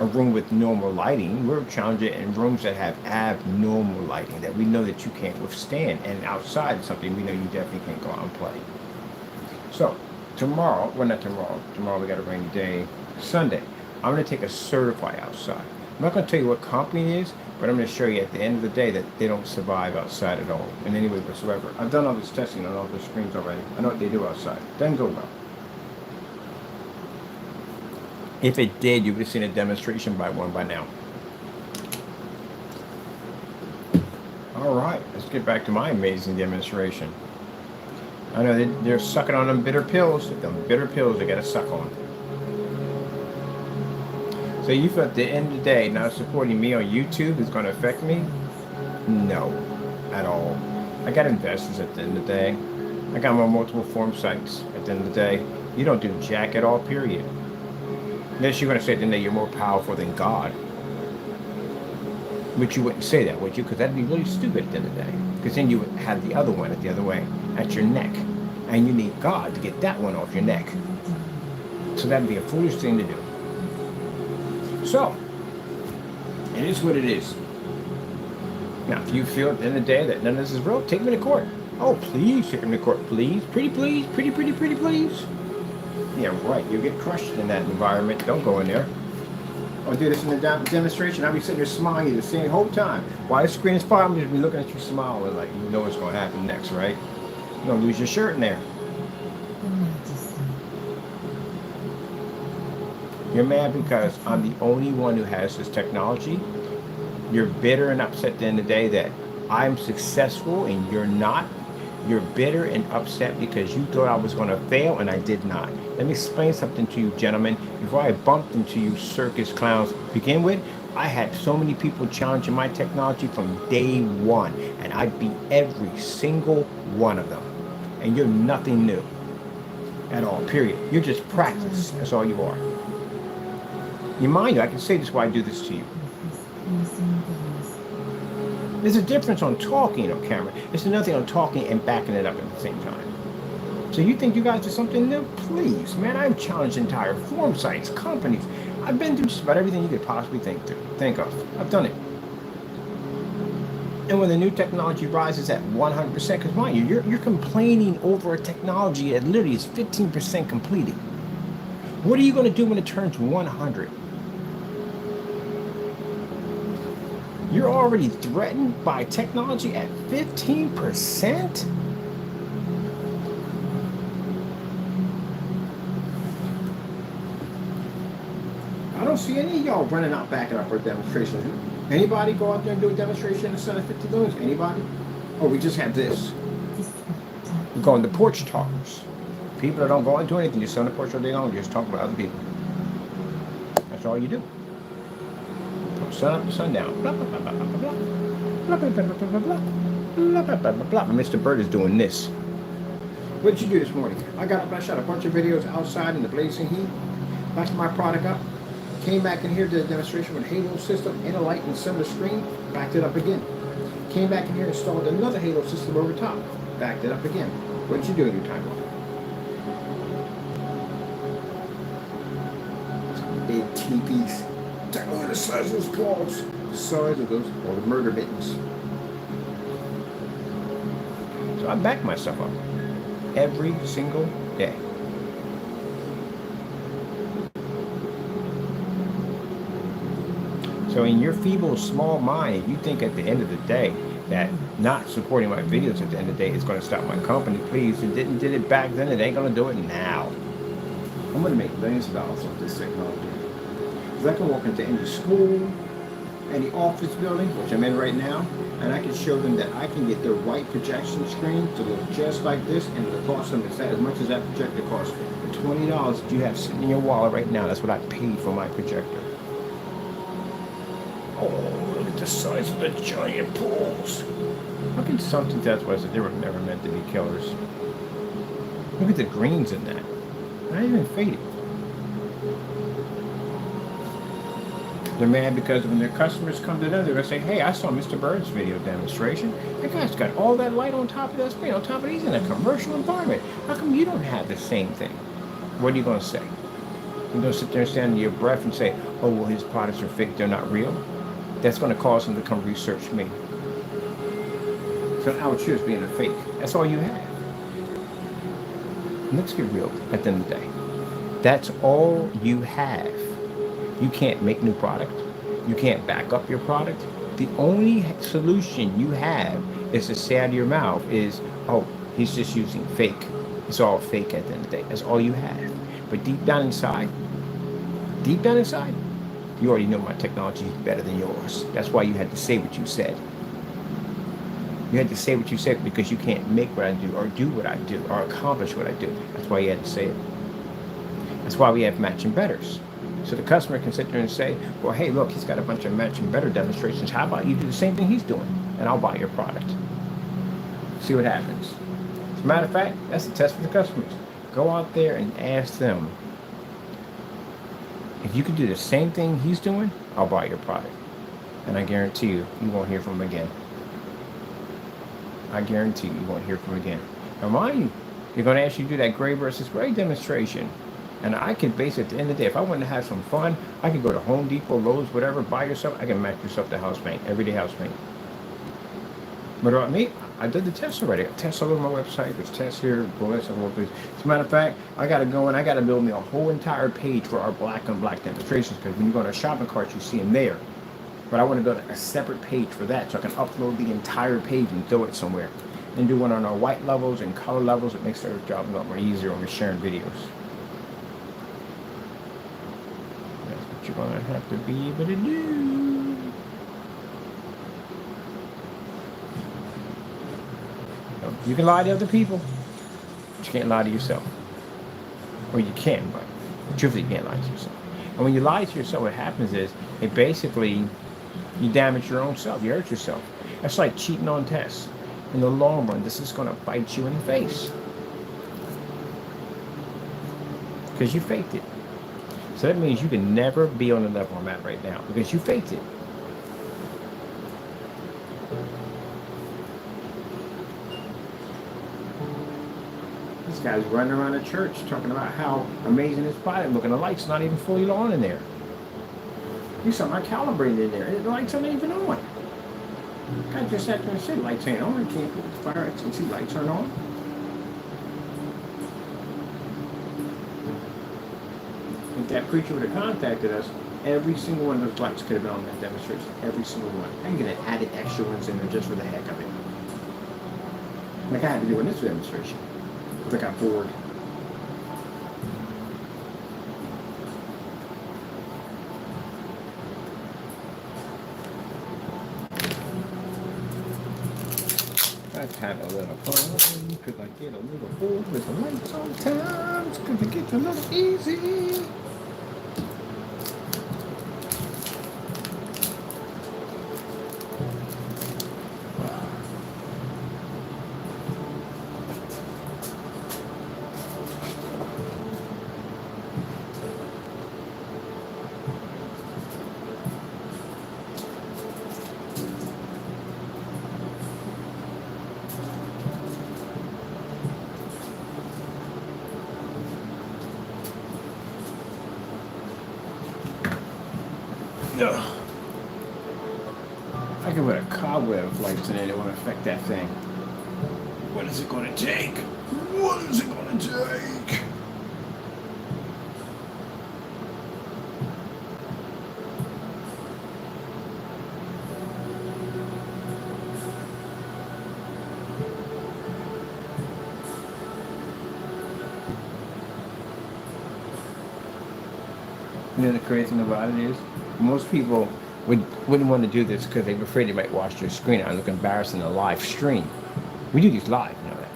room with normal lighting. We're challenging it in rooms that have abnormal lighting that we know that you can't withstand. And outside is something we know you definitely can't go out and play. So tomorrow, well not tomorrow we got a rainy day, Sunday, I'm going to take a certify outside. I'm not going to tell you what company it is, but I'm going to show you at the end of the day that they don't survive outside at all in any way whatsoever. I've done all this testing on all the screens already. I know what they do outside. Doesn't go well. If it did, you would have seen a demonstration by one by now. All right, let's get back to my amazing demonstration. I know they're sucking on them bitter pills. Them bitter pills they got to suck on. So you feel at the end of the day, not supporting me on YouTube is going to affect me? No, at all. I got investors at the end of the day. I got my multiple form sites at the end of the day. You don't do jack at all, period. Yes, you're going to say then that you're more powerful than God. But you wouldn't say that, would you? Because that'd be really stupid at the end of the day. Because then you would have the other one at the other way, at your neck. And you need God to get that one off your neck. So that'd be a foolish thing to do. So, it is what it is. Now, if you feel at the end of the day that none of this is real, take me to court. Oh, please take me to court, please. Pretty please. Pretty please. Yeah, right. You'll get crushed in that environment. Don't go in there. I'll do this in the demonstration. I'll be sitting there smiling the same whole time. While the screen is fire, I'm just be looking at you smiling like you know what's going to happen next, right? You're going to lose your shirt in there. You're mad because I'm the only one who has this technology. You're bitter and upset at the end of the day that I'm successful and you're not. You're bitter and upset because you thought I was going to fail and I did not. Let me explain something to you, gentlemen. Before I bumped into you circus clowns to begin with, I had so many people challenging my technology from day one, and I beat every single one of them. And you're nothing new at all, period. You're just practice. That's all you are. You mind you, I can say this why I do this to you. There's a difference on talking on camera. There's another thing on talking and backing it up at the same time. So you think you guys are something new? Please, man, I've challenged entire form sites, companies. I've been through just about everything you could possibly think of. I've done it. And when the new technology rises at 100%, because mind you, you're complaining over a technology that literally is 15% completed. What are you going to do when it turns 100? You're already threatened by technology at 15%? I don't see any of y'all running out backing up for demonstrations. Anybody go out there and do a demonstration instead of 50 loons? Anybody? Oh, we just had this. We're going to porch talkers. People that don't go into anything, just sit on the porch all day long, just talk about other people. That's all you do. From sun up to sundown. Blah, blah, blah, blah, blah, blah, blah, blah, blah, blah, blah, blah, blah, blah, blah, blah. Mr. Bird is doing this. What did you do this morning? I got up, I shot a bunch of videos outside in the blazing heat. Backed my product up. Came back in here, did a demonstration with a Halo system and a light and similar screen. Backed it up again. Came back in here, installed another Halo system over top. Backed it up again. What did you do in your time off? Big teepees. Check out the size of those claws. The size of those, or the murder mittens. So I back myself up every single day. So in your feeble, small mind, you think at the end of the day that not supporting my videos at the end of the day is going to stop my company. Please, it did it back then. It ain't going to do it now. I'm going to make millions of dollars off this technology. Because I can walk into any school, any office building, which I'm in right now, and I can show them that I can get their white projection screen to look just like this, and it'll cost them as much as that projector costs. The $20 that you have sitting in your wallet right now, that's what I paid for my projector. Oh, look at the size of the giant pools. How can something that's why I said they were never meant to be killers? Look at the greens in that. Not even faded. They're mad because when their customers come to them, they're going to say, hey, I saw Mr. Bird's video demonstration. That guy's got all that light on top of that screen. On top of it, he's in a commercial environment. How come you don't have the same thing? What are you going to say? You're going to sit there and stand under your breath and say, oh, well, his products are fake. They're not real. That's going to cause them to come research me. So I would choose being a fake. That's all you have. Let's get real at the end of the day. That's all you have. You can't make new product. You can't back up your product. The only solution you have is to say out of your mouth is, oh, he's just using fake. It's all fake at the end of the day. That's all you have. But deep down inside, you already know my technology is better than yours. That's why you had to say what you said. You had to say what you said because you can't make what I do or do what I do or accomplish what I do. That's why you had to say it. That's why we have matching betters. So the customer can sit there and say, well, hey, look, he's got a bunch of matching better demonstrations. How about you do the same thing he's doing? And I'll buy your product. See what happens. As a matter of fact, that's the test for the customers. Go out there and ask them, If you can do the same thing he's doing, I'll buy your product. And I guarantee you, you won't hear from him again. I guarantee you won't hear from him again. Now mind you, they're going to ask you to do that gray versus gray demonstration. And I can base it at the end of the day. If I wanted to have some fun, I could go to Home Depot, Lowe's, whatever, buy yourself. I can match yourself to house paint, everyday house paint. But about me, I did the test already. I got tests all over my website. There's tests here, bullets all over the place. As a matter of fact, I got to go and I got to build me a whole entire page for our black on black demonstrations, because when you go on a shopping cart, you see them there. But I want to build a separate page for that, so I can upload the entire page and throw it somewhere. And do one on our white levels and color levels. It makes our job a lot more easier when we're sharing videos. That's what you're going to have to be able to do. You can lie to other people, but you can't lie to yourself. Or you can, but truthfully you can't lie to yourself. And when you lie to yourself, what happens is, it basically, you damage your own self, you hurt yourself. That's like cheating on tests. In the long run, this is going to bite you in the face. Because you faked it. So that means you can never be on the level I'm at right now, because you faked it. This guy's running around the church talking about how amazing his body look, and the light's not even fully on in there. You saw my calibrated in there. The lights aren't even on. I just sat there and said lights ain't on. I can't put the fire out and see lights aren't on. If that preacher would have contacted us, every single one of those lights could have been on that demonstration. Every single one. I'm going to add extra ones in there just for the heck of it. Like I had to do in this demonstration. I got bored. Let's have a little fun, because I get a little bored with the lights sometimes, because it gets a little easy. Ugh. I could put a cobweb of lights in it, it won't affect that thing. What is it going to take? What is it going to take? You know the crazy thing about it is, most people wouldn't want to do this because they're afraid they might watch their screen out and look embarrassing in a live stream. We do these live, you know that.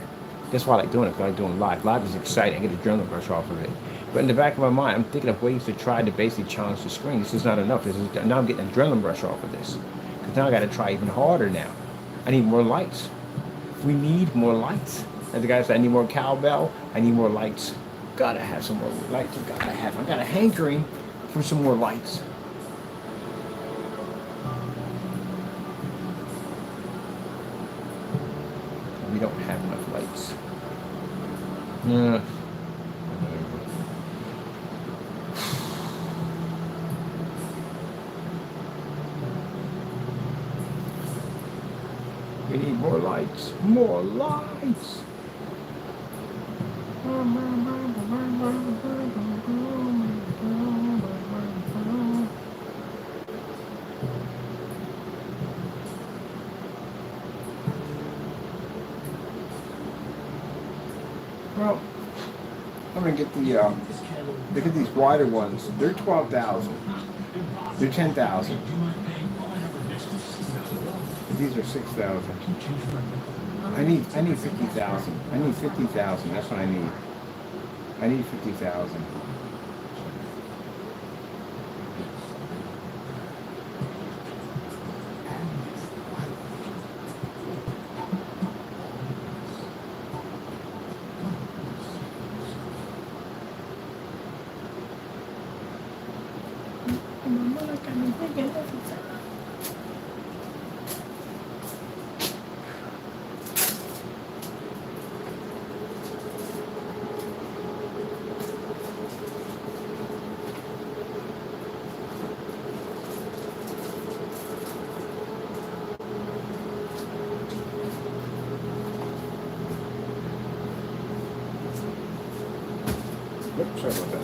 That's why I like doing it, because I like doing live. Live is exciting. I get a adrenaline rush off of it. But in the back of my mind, I'm thinking of ways to try to basically challenge the screen. This is not enough. Now I'm getting an adrenaline rush off of this. Because now I got to try even harder now. I need more lights. We need more lights. As the guy said, I need more cowbell. I need more lights. Gotta have some more lights. I got a hankering for some more lights. We don't have enough lights. We need more lights. More lights. Well, I'm gonna get look at these wider ones. They're 12,000. They're 10,000. These are 6,000. I need 50,000. I need 50,000. That's what I need. I need 50,000. My mother got me thinking every time. Oops, sorry about that.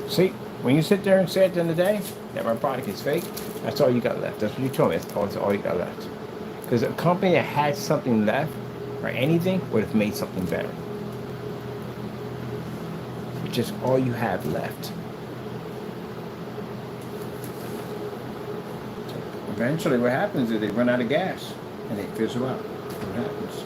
See, when you sit there and say at the end of the day that my product is fake, that's all you got left. That's what you told me. That's all you got left. Because a company that had something left or anything would have made something better. It's just all you have left. Eventually, what happens is they run out of gas and they fizzle out. What happens?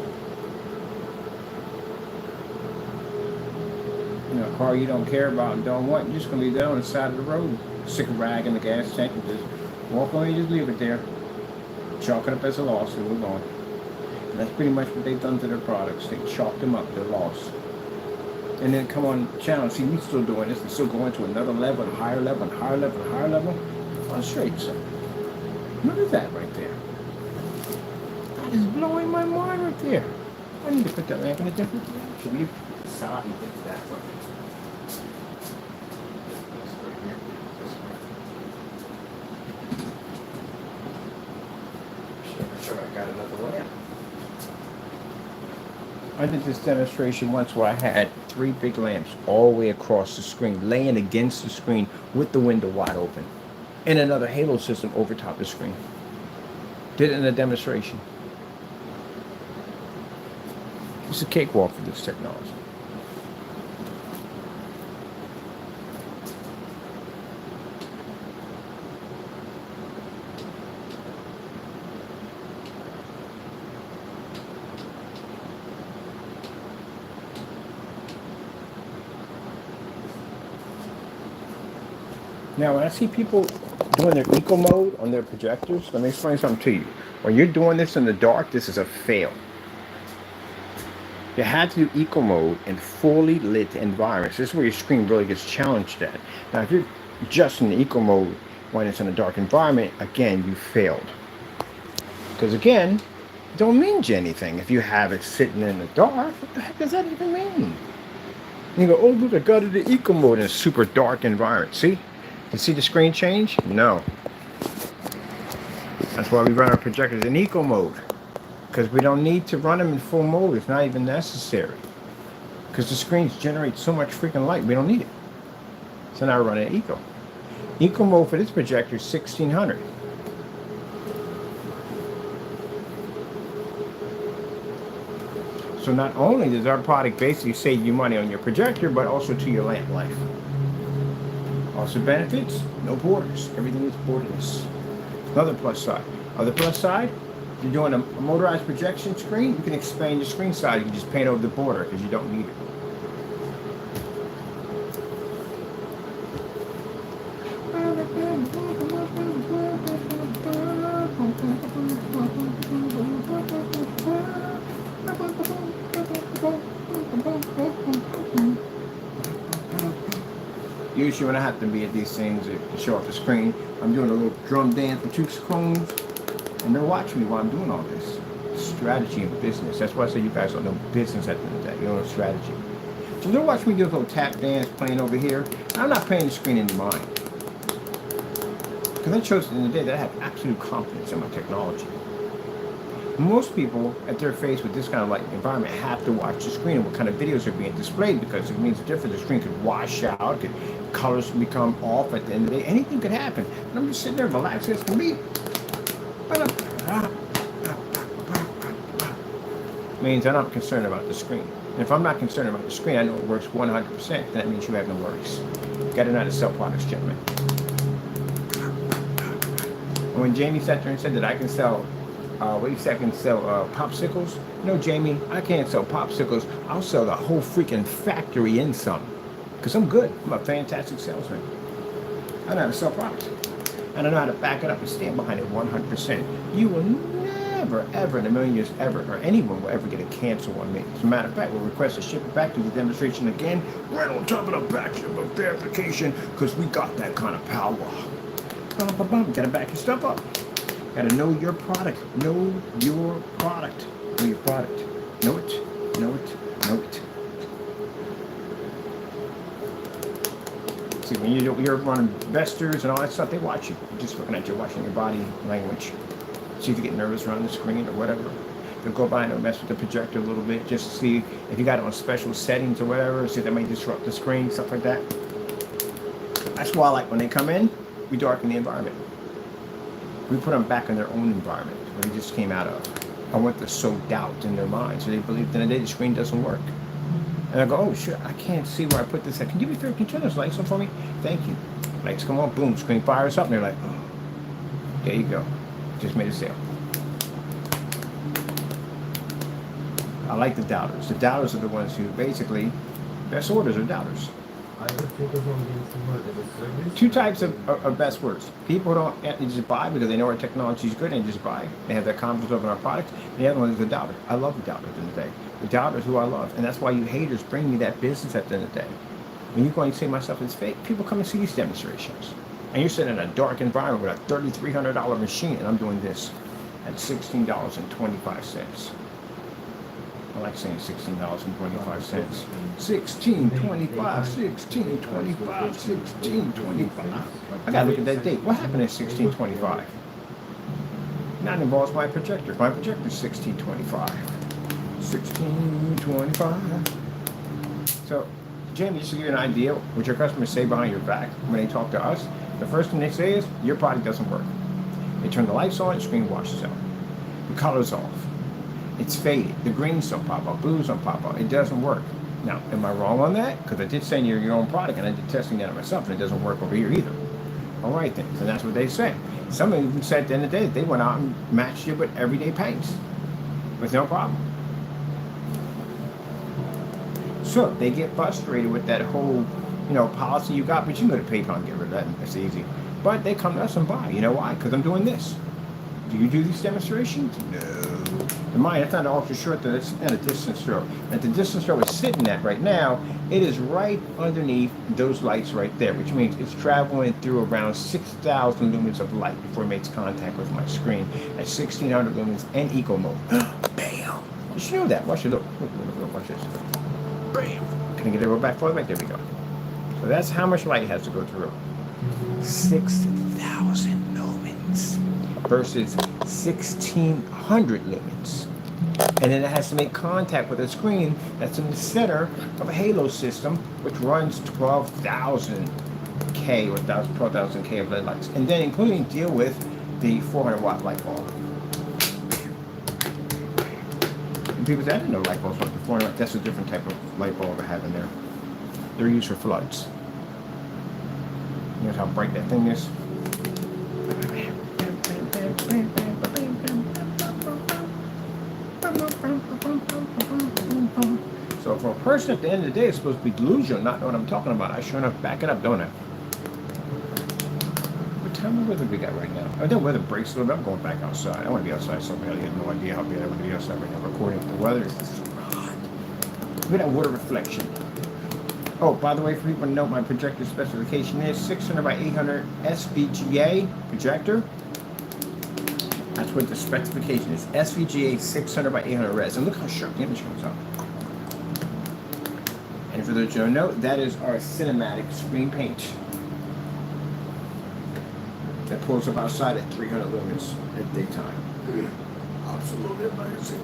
You know, a car you don't care about and don't want, you're just going to leave that on the side of the road. Stick a rag in the gas tank and just walk away and just leave it there. Chalk it up as a loss and move on. And that's pretty much what they've done to their products. They chalked them up, their loss. And then come on challenge. See, we still doing this. We're still going to another level, and higher level, and higher level, and higher level. Frustrates them. Look at that right there. That is blowing my mind right there. I need to put that lamp in a different direction. You decide and get that way. Sure, I got another lamp. I did this demonstration once where I had 3 big lamps all the way across the screen, laying against the screen with the window wide open, and another halo system over top the screen. Did it in a demonstration. It's a cakewalk for this technology. Now, when I see people doing their eco mode on their projectors, let me explain something to you. When you're doing this in the dark, this is a fail. You have to do eco mode in fully lit environments. This is where your screen really gets challenged at. Now, if you're just in the eco mode when it's in a dark environment, again, you failed. Because again, it don't mean anything if you have it sitting in the dark. What the heck does that even mean? You go, oh look, I got it in eco mode in a super dark environment. See? You see the screen change? No. That's why we run our projectors in eco mode. Because we don't need to run them in full mode. It's not even necessary. Because the screens generate so much freaking light, we don't need it. So now we're running eco. Eco mode for this projector is 1600. So not only does our product basically save you money on your projector, but also to your lamp life. Also benefits, no borders. Everything is borderless. Another plus side. Other plus side, if you're doing a motorized projection screen, you can expand your screen size. You can just paint over the border because you don't need it. Usually when I have to be at these things to show off the screen, I'm doing a little drum dance with 2 cones, and they're watching me while I'm doing all this. Strategy and business. That's why I say you guys don't know business at the end of the day. You don't know strategy. So they're watching me do a little tap dance playing over here. I'm not paying the screen any mind. Because that shows at the end of the day that I have absolute confidence in my technology. Most people at their face with this kind of light environment have to watch the screen and what kind of videos are being displayed, because it means different. The screen could wash out, colors can become off at the end of the day. Anything could happen. And I'm just sitting there relaxed as can be. Means I'm not concerned about the screen. And if I'm not concerned about the screen, I know it works 100%. That means you have no worries. You got to know how to sell products, gentlemen. And when Jamie sat there and said that I can sell popsicles. No, Jamie, I can't sell popsicles. I'll sell the whole freaking factory in some. Because I'm good. I'm a fantastic salesman. I know how to sell products. And I know how to back it up and stand behind it 100%. You will never, ever in a million years ever, or anyone will ever get a cancel on me. As a matter of fact, we'll request to ship it back to the demonstration again, right on top of the back of verification, because we got that kind of power. Gotta back your stuff up. Gotta know your product. Know your product. Know your product. Know it. Know it. Know it. See, when you're running investors and all that stuff, they watch you. They're just looking at you, watching your body language. See if you get nervous around the screen or whatever. They'll go by and they'll mess with the projector a little bit just to see if you got it on special settings or whatever, see if that may disrupt the screen, stuff like that. That's why I like when they come in, we darken the environment. We put them back in their own environment, where they just came out of. I want to sow doubt in their minds, so they believe that the screen doesn't work. And I go, oh shit, I can't see where I put this at. Can you be fair? Can you turn those lights on for me? Thank you. Lights come on, boom, screen fires up, and they're like, oh, there you go. Just made a sale. I like the doubters. The doubters are the ones who basically, best orders are doubters. Two types of best words. People don't just buy because they know our technology is good and just buy. They have that confidence over our product. And the other one is the doubter. I love the doubters in the day. The doubter is who I love. And that's why you haters bring me that business at the end of the day. When you go and say my stuff is fake, people come and see these demonstrations. And you're sitting in a dark environment with a $3,300 machine, and I'm doing this at $16.25. I like saying $16.25. 16.25, 16.25, 16.25. I gotta look at that date. What happened at 16.25? Now it involves my projector. My projector is 16.25. 16.25. So, Jamie, just to give you an idea what your customers say behind your back when they talk to us, the first thing they say is, your product doesn't work. They turn the lights on, the screen washes out. The color's off. It's faded. The greens don't pop up. Blues don't pop up. It doesn't work. Now, am I wrong on that? Because I did send you your own product, and I did testing that on myself, and it doesn't work over here either. All right, then. So that's what they say. Some of them said at the end of the day, they went out and matched you with everyday paints with no problem. So they get frustrated with that whole, policy you got, but you can go to PayPal and get rid of that. That's easy. But they come to us and buy. You know why? Because I'm doing this. Do you do these demonstrations? No. In mine, that's not an ultra short, that's not a distance throw. And the distance throw is sitting at right now, it is right underneath those lights right there, which means it's traveling through around 6,000 lumens of light before it makes contact with my screen at 1,600 lumens and eco mode. Bam! You should know that. Watch it. Look, watch this. Bam! Can I get it real back further? There we go. So that's how much light has to go through. 6,000 lumens versus 1,600 lumens. And then it has to make contact with a screen that's in the center of a halo system, which runs 12,000 K or 12,000 K of LED lights. And then including deal with the 400 watt light bulb. And people say, I didn't know light bulbs went to 400 watt. That's a different type of light bulb I have in there. They're used for floods. Here's how bright that thing is. So for a person at the end of the day, it's supposed to be delusional, not know what I'm talking about. I sure enough back it up, don't I? What time of weather we got right now? Oh, the weather breaks a little bit. I'm going back outside. I want to be outside so bad. I have no idea how bad I want to be outside right now. Recording the weather is hot. Look at that water reflection. Oh, by the way, for people to know, my projector specification is 600 by 800 SVGA projector. That's what the specification is. SVGA 600 by 800 res. And look how sharp the image comes out. And for those who don't know, that is our cinematic screen paint. That pulls up outside at 300 lumens at daytime. Absolutely amazing.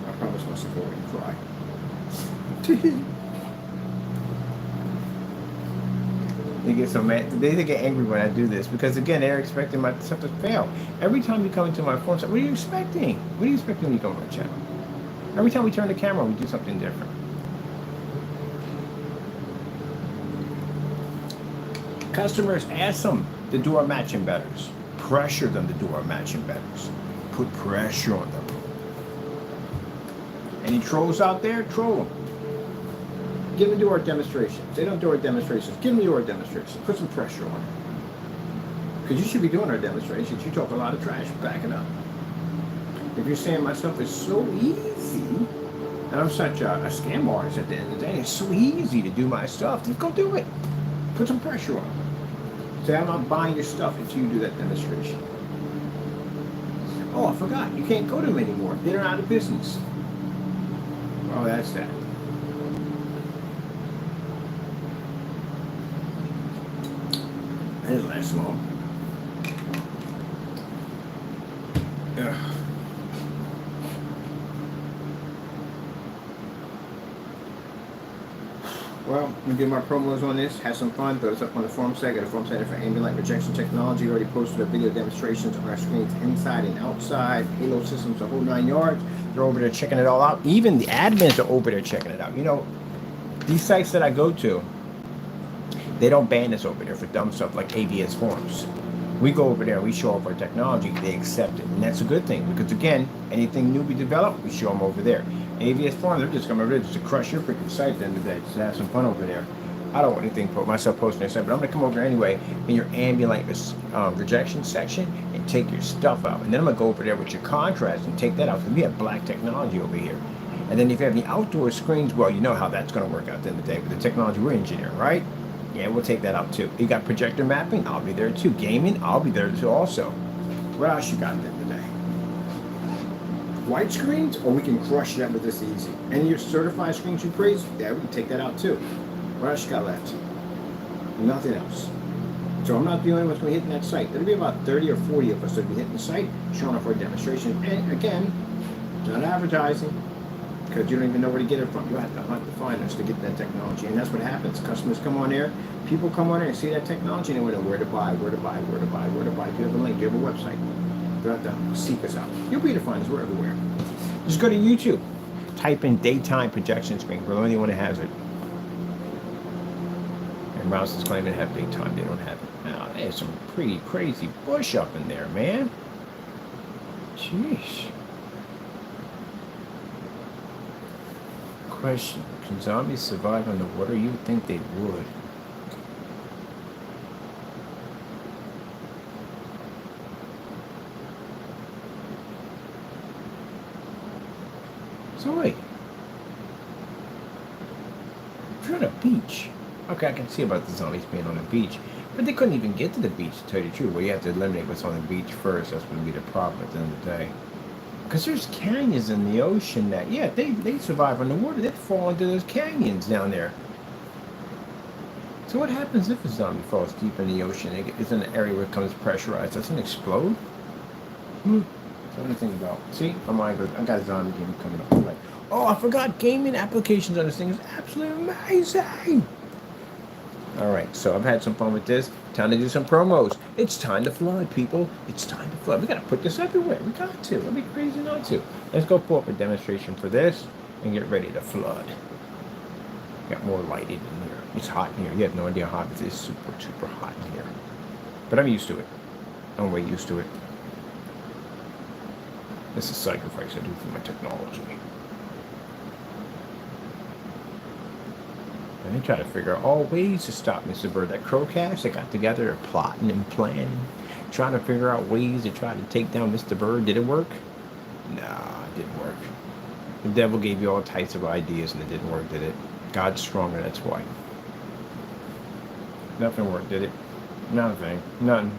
I promise myself I won't cry. They get so mad. They get angry when I do this because again they're expecting my stuff to fail. Every time you come into my phone, what are you expecting? What are you expecting when you come on my channel? Every time we turn the camera, we do something different. Customers ask them to do our matching betters. Pressure them to do our matching betters. Put pressure on them. Any trolls out there? Troll them. Give them to our demonstrations. They don't do our demonstrations. Give them to our demonstrations. Put some pressure on them. Because you should be doing our demonstrations. You talk a lot of trash. Back it up. If you're saying my stuff is so easy, and I'm such a scam artist at the end of the day, it's so easy to do my stuff, just go do it. Put some pressure on. Say, I'm not buying your stuff until you do that demonstration. Oh, I forgot. You can't go to them anymore. They're out of business. Oh, that's that. That didn't last long. Ugh. Well, I'm going to do my promos on this, have some fun, throw this up on the forum site. Got a forum site for ambient rejection technology. Already posted a video demonstrations on our screens inside and outside. Halo systems, the whole 9 yards. They're over there checking it all out. Even the admins are over there checking it out. You know, these sites that I go to, they don't ban us over there for dumb stuff like AVS forums. We go over there, we show off our technology, they accept it. And that's a good thing because, again, anything new we develop, we show them over there. AVS Forum, they're just coming over there just to crush your freaking site at the end of the day, just to have some fun over there. I don't want anything myself posting their site, but I'm going to come over there anyway in your ambient rejection section and take your stuff out. And then I'm going to go over there with your contrast and take that out because we have black technology over here. And then if you have any outdoor screens, well, you know how that's going to work out at the end of the day with the technology we're engineering, right? Yeah, we'll take that out too. You got projector mapping? I'll be there too. Gaming? I'll be there too also. What else you got at the end of the day? White screens? Or we can crush that with this easy. Any of your certified screens you praise? Yeah, we can take that out too. What else you got left? Nothing else. So I'm not the only one that's going to be hitting that site. There'll be about 30 or 40 of us that will be hitting the site, showing off our demonstration. And again, not advertising. Because you don't even know where to get it from. You have to hunt to find us to get that technology. And that's what happens. Customers come on there, people come on there and see that technology and they want to know where to buy, where to buy, where to buy, where to buy. Do you have a link? Do you have a website? You have to seek us out. You'll be able to find us. We're everywhere. Just go to YouTube. Type in daytime projection screen. We're the only one that has it. And Rouse is claiming to have daytime. They don't have it. Now, there's some pretty crazy bush up in there, man. Jeez. Question: can zombies survive underwater? You would think they would. So wait, if you're on a beach, okay, I can see about the zombies being on the beach, but they couldn't even get to the beach to tell you the truth. Well, you have to eliminate what's on the beach first. That's going to be the problem at the end of the day. Because there's canyons in the ocean that, yeah, they survive underwater. They fall into those canyons down there. So what happens if a zombie falls deep in the ocean? It's in an area where it becomes pressurized. Doesn't it explode? Something to think about. See, my mind goes, I got a zombie game coming up. I'm like, oh, I forgot gaming applications on this thing is absolutely amazing. All right, so I've had some fun with this. Time to do some promos. It's time to flood, people. It's time to flood. We got to put this everywhere. We got to. It'd be crazy not to. Let's go pull up a demonstration for this and get ready to flood. Got more lighting in here. It's hot in here. You have no idea how hot it is. Super, super hot in here. But I'm used to it. I'm way used to it. This is a sacrifice I do for my technology. And they try to figure out all ways to stop Mr. Bird. That Crowcast, they got together, they're plotting and planning, trying to figure out ways to try to take down Mr. Bird. Did it work? Nah, it didn't work. The devil gave you all types of ideas and it didn't work, did it? God's stronger, that's why. Nothing worked, did it? Nothing. None.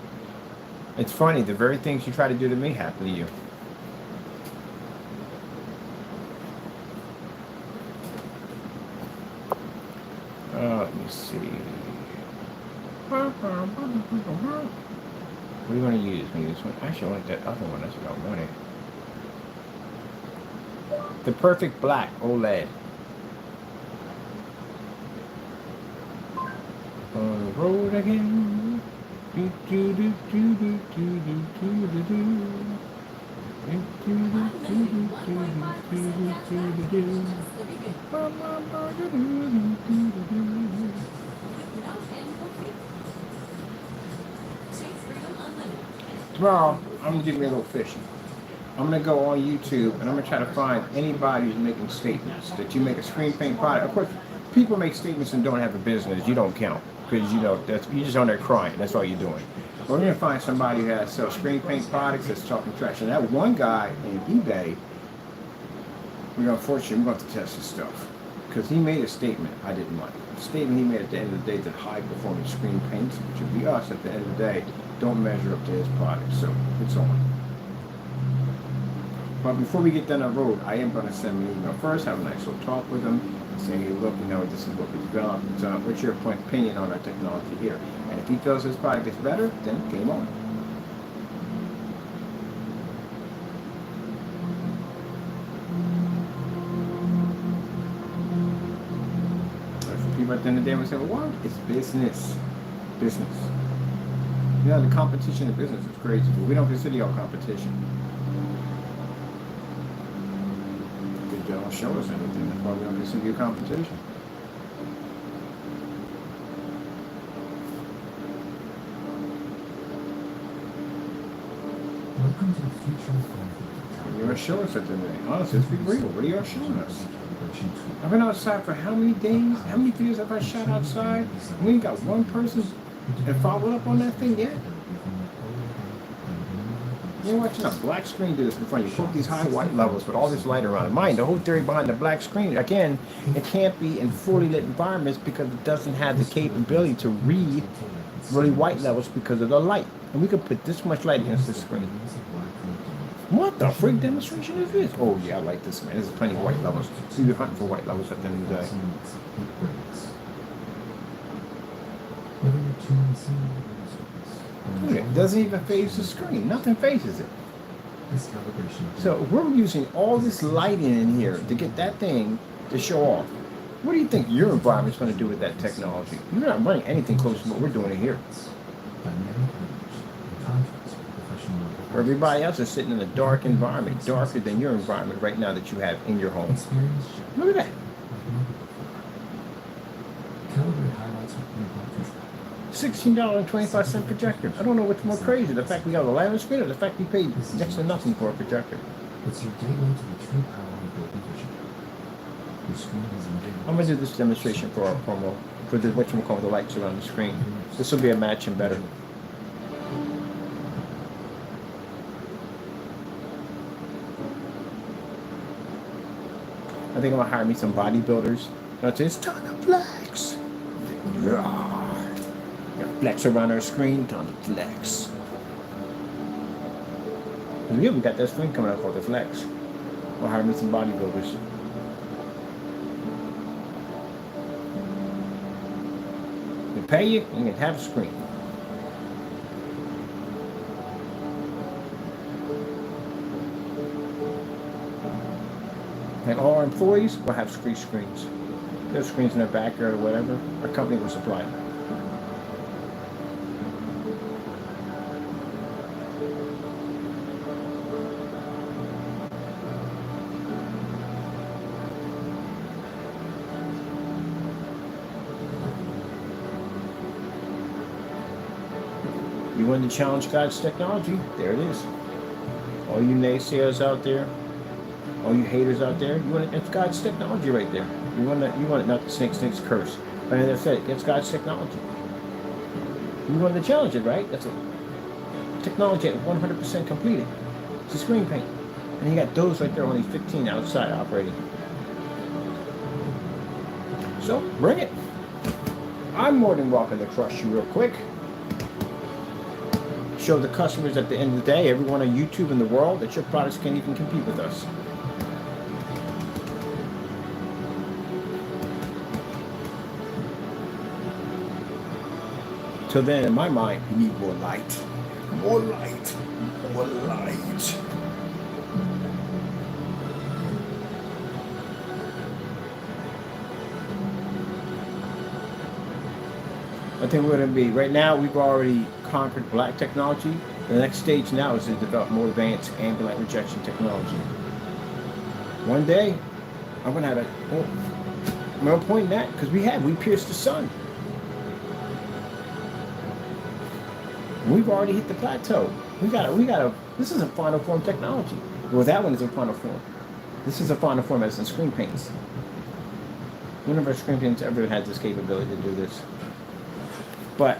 It's funny, the very things you try to do to me happen to you. Let me see. What do you want to use? Maybe this one. Actually, I like that other one. That's about money. The perfect black OLED. On the road again. Do do do do do do do do do. Tomorrow, I'm going to do me a little fishing. I'm going to go on YouTube and I'm going to try to find anybody who's making statements that you make a screen paint product. Of course, people make statements and don't have a business. You don't count because, you know, you're just on there crying. That's all you're doing. We're gonna find somebody who has sells screen paint products that's talking trash. And that one guy in eBay, unfortunately, we're going to have to test his stuff. Because he made a statement I didn't like. The statement he made at the end of the day that high performance screen paints, which would be us at the end of the day, don't measure up to his product. So it's on. But before we get down that road, I am going to send him an email first, have a nice little talk with him, and say, hey, look, this is what we developed. What's your opinion on our technology here? And if he feels his product is better, then game on. People at the end of the day would say, well, what? It's business. Business. The competition in business is crazy, but we don't consider y'all competition. Because y'all don't show us anything. That's why we don't consider you competition. Welcome to the future of You're going to show us at the end of the day. Honestly, let's be real. What are y'all showing us? I've been outside for how many days? How many videos have I shot outside? We ain't got one person that followed up on that thing yet. You're watching a black screen do this in front of you. Put these high white levels with all this light around it. Mind, the whole theory behind the black screen, again, it can't be in fully lit environments because it doesn't have the capability to read really white levels because of the light. And we could put this much light against the screen. What the freak demonstration is this? Oh yeah, I like this, man. There's plenty of white levels. See, we're hunting for white levels at the end of the day. Okay, it doesn't even phase the screen. Nothing phases it. So we're using all this lighting in here to get that thing to show off. What do you think your environment's going to do with that technology? You're not running anything close to what we're doing here. Everybody else is sitting in a dark environment, darker than your environment right now that you have in your home. Look at that. $16.25 projector. I don't know what's more crazy, the fact we got a light on the screen or the fact we paid next to nothing for a projector. It's your gateway to the true power of Dolby Vision. Your screen is engaged. I'm going to do this demonstration for our promo, for the, whatchamacallit, the lights around the screen. This will be a match and better. I think I'm going to hire me some bodybuilders. It's ton of flex. Got flex around our screen, ton of flex. Yeah, we got that screen coming up called the flex. We'll hire me some bodybuilders. They pay you, you can have a screen. And all our employees will have screens. There's screens in their backyard or whatever. Our company will supply them. You want to challenge God's technology? There it is. All you naysayers out there, all you haters out there, it's God's technology right there. You want it not to snake's curse. But as I said, it's God's technology. You want to challenge it, right? That's a technology at 100% completed. It's a screen paint. And you got those right there, only 15 outside operating. So, bring it. I'm more than welcome to crush you real quick. Show the customers at the end of the day, everyone on YouTube in the world, that your products can't even compete with us. So then, in my mind, we need more light. More light. More light. I think we're going to be, right now, we've already conquered black technology. The next stage now is to develop more advanced ambient rejection technology. One day, I'm going to have a, I'm not pointing that, because we pierced the sun. We've already hit the plateau. We got this is a final form technology. Well, that one is a final form. This is a final form as in screen paints. None of our screen paints ever had this capability to do this. But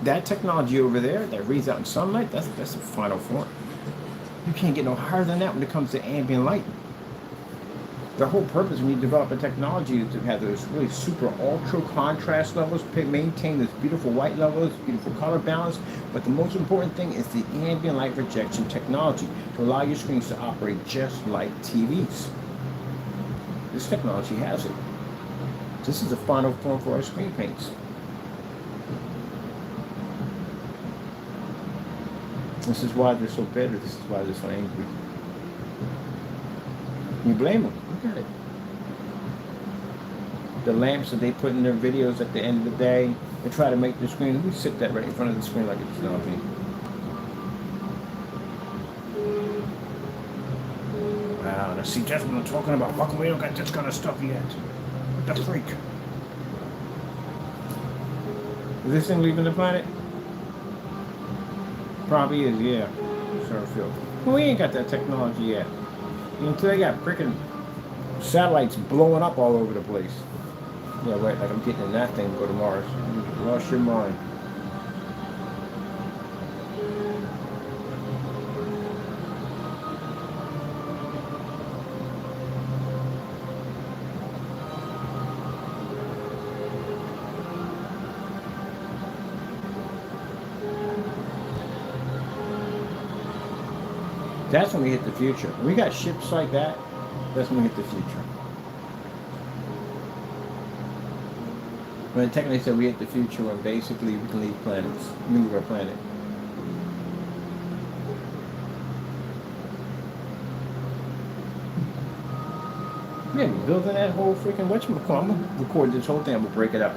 That technology over there that reads out in sunlight, that's the final form. You can't get no higher than that when it comes to ambient light. The whole purpose when you develop a technology is to have those really super ultra contrast levels, maintain this beautiful white levels, beautiful color balance. But the most important thing is the ambient light rejection technology to allow your screens to operate just like TVs. This technology has it. This is the final form for our screen paints. This is why they're so bitter. This is why they're so angry. You blame them. Look at it. The lamps that they put in their videos at the end of the day, they try to make the screen. We sit that right in front of the screen like it's nothing. Wow, now see, that's what I'm talking about. How come we don't got this kind of stuff yet? What the freak? Is this thing leaving the planet? Probably is, yeah. Sure feel. Well, we ain't got that technology yet. Until they got freaking satellites blowing up all over the place. Yeah, right, like I'm getting in that thing to go to Mars. You lost your mind. That's when we hit the future. When we got ships like that, that's when we hit the future. When technically said we hit the future when basically we can leave planets, leave our planet. Yeah, building that whole freaking whatchamacallit. I'm gonna record this whole thing, I'm gonna break it up.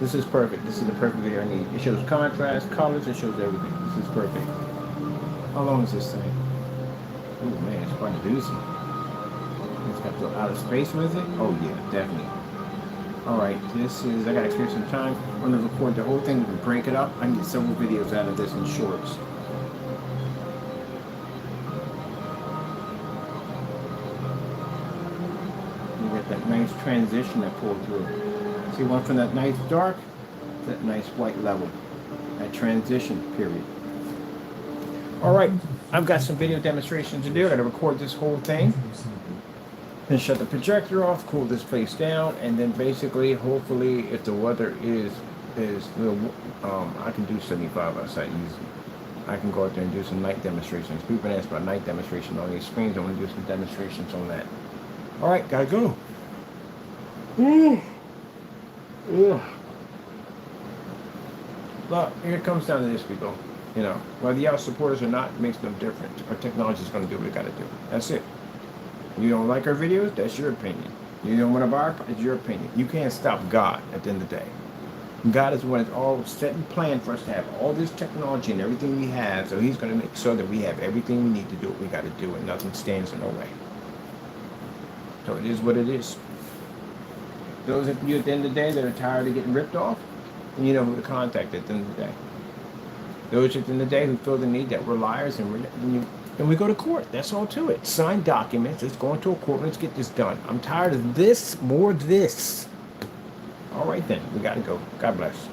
This is perfect. This is the perfect video I need. It shows contrast, colors, it shows everything. This is perfect. How long is this thing? Oh man, it's quite a doozy. It's got to go out of space with it? Oh yeah, definitely. Alright, this is, I gotta clear some time. I'm gonna record the whole thing, we can break it up. I can get several videos out of this in shorts. You get that nice transition that pulled through. See, one from that nice dark to that nice white level. That transition period. Alright, I've got some video demonstrations to do. I gotta record this whole thing. Then shut the projector off, cool this place down, and then basically, hopefully, if the weather is I can do 75 outside easy. I can go out there and do some night demonstrations. People ask about night demonstration on these screens. I want to do some demonstrations on that. Alright, gotta go. But here it comes down to this, people. You know, whether y'all supporters or not, it makes no difference. Our technology is going to do what it got to do. That's it. You don't like our videos? That's your opinion. You don't want to buy it's your opinion. You can't stop God at the end of the day. God is the one that's all set and planned for us to have all this technology and everything we have, so he's going to make sure that we have everything we need to do what we got to do and nothing stands in our way. So it is what it is. Those of you at the end of the day that are tired of getting ripped off, and you know who to contact at the end of the day. Those at the end of the day who feel the need that we're liars and we go to court. That's all to it. Sign documents. Let's go into a court. Let's get this done. I'm tired of this. More this. All right then. We got to go. God bless.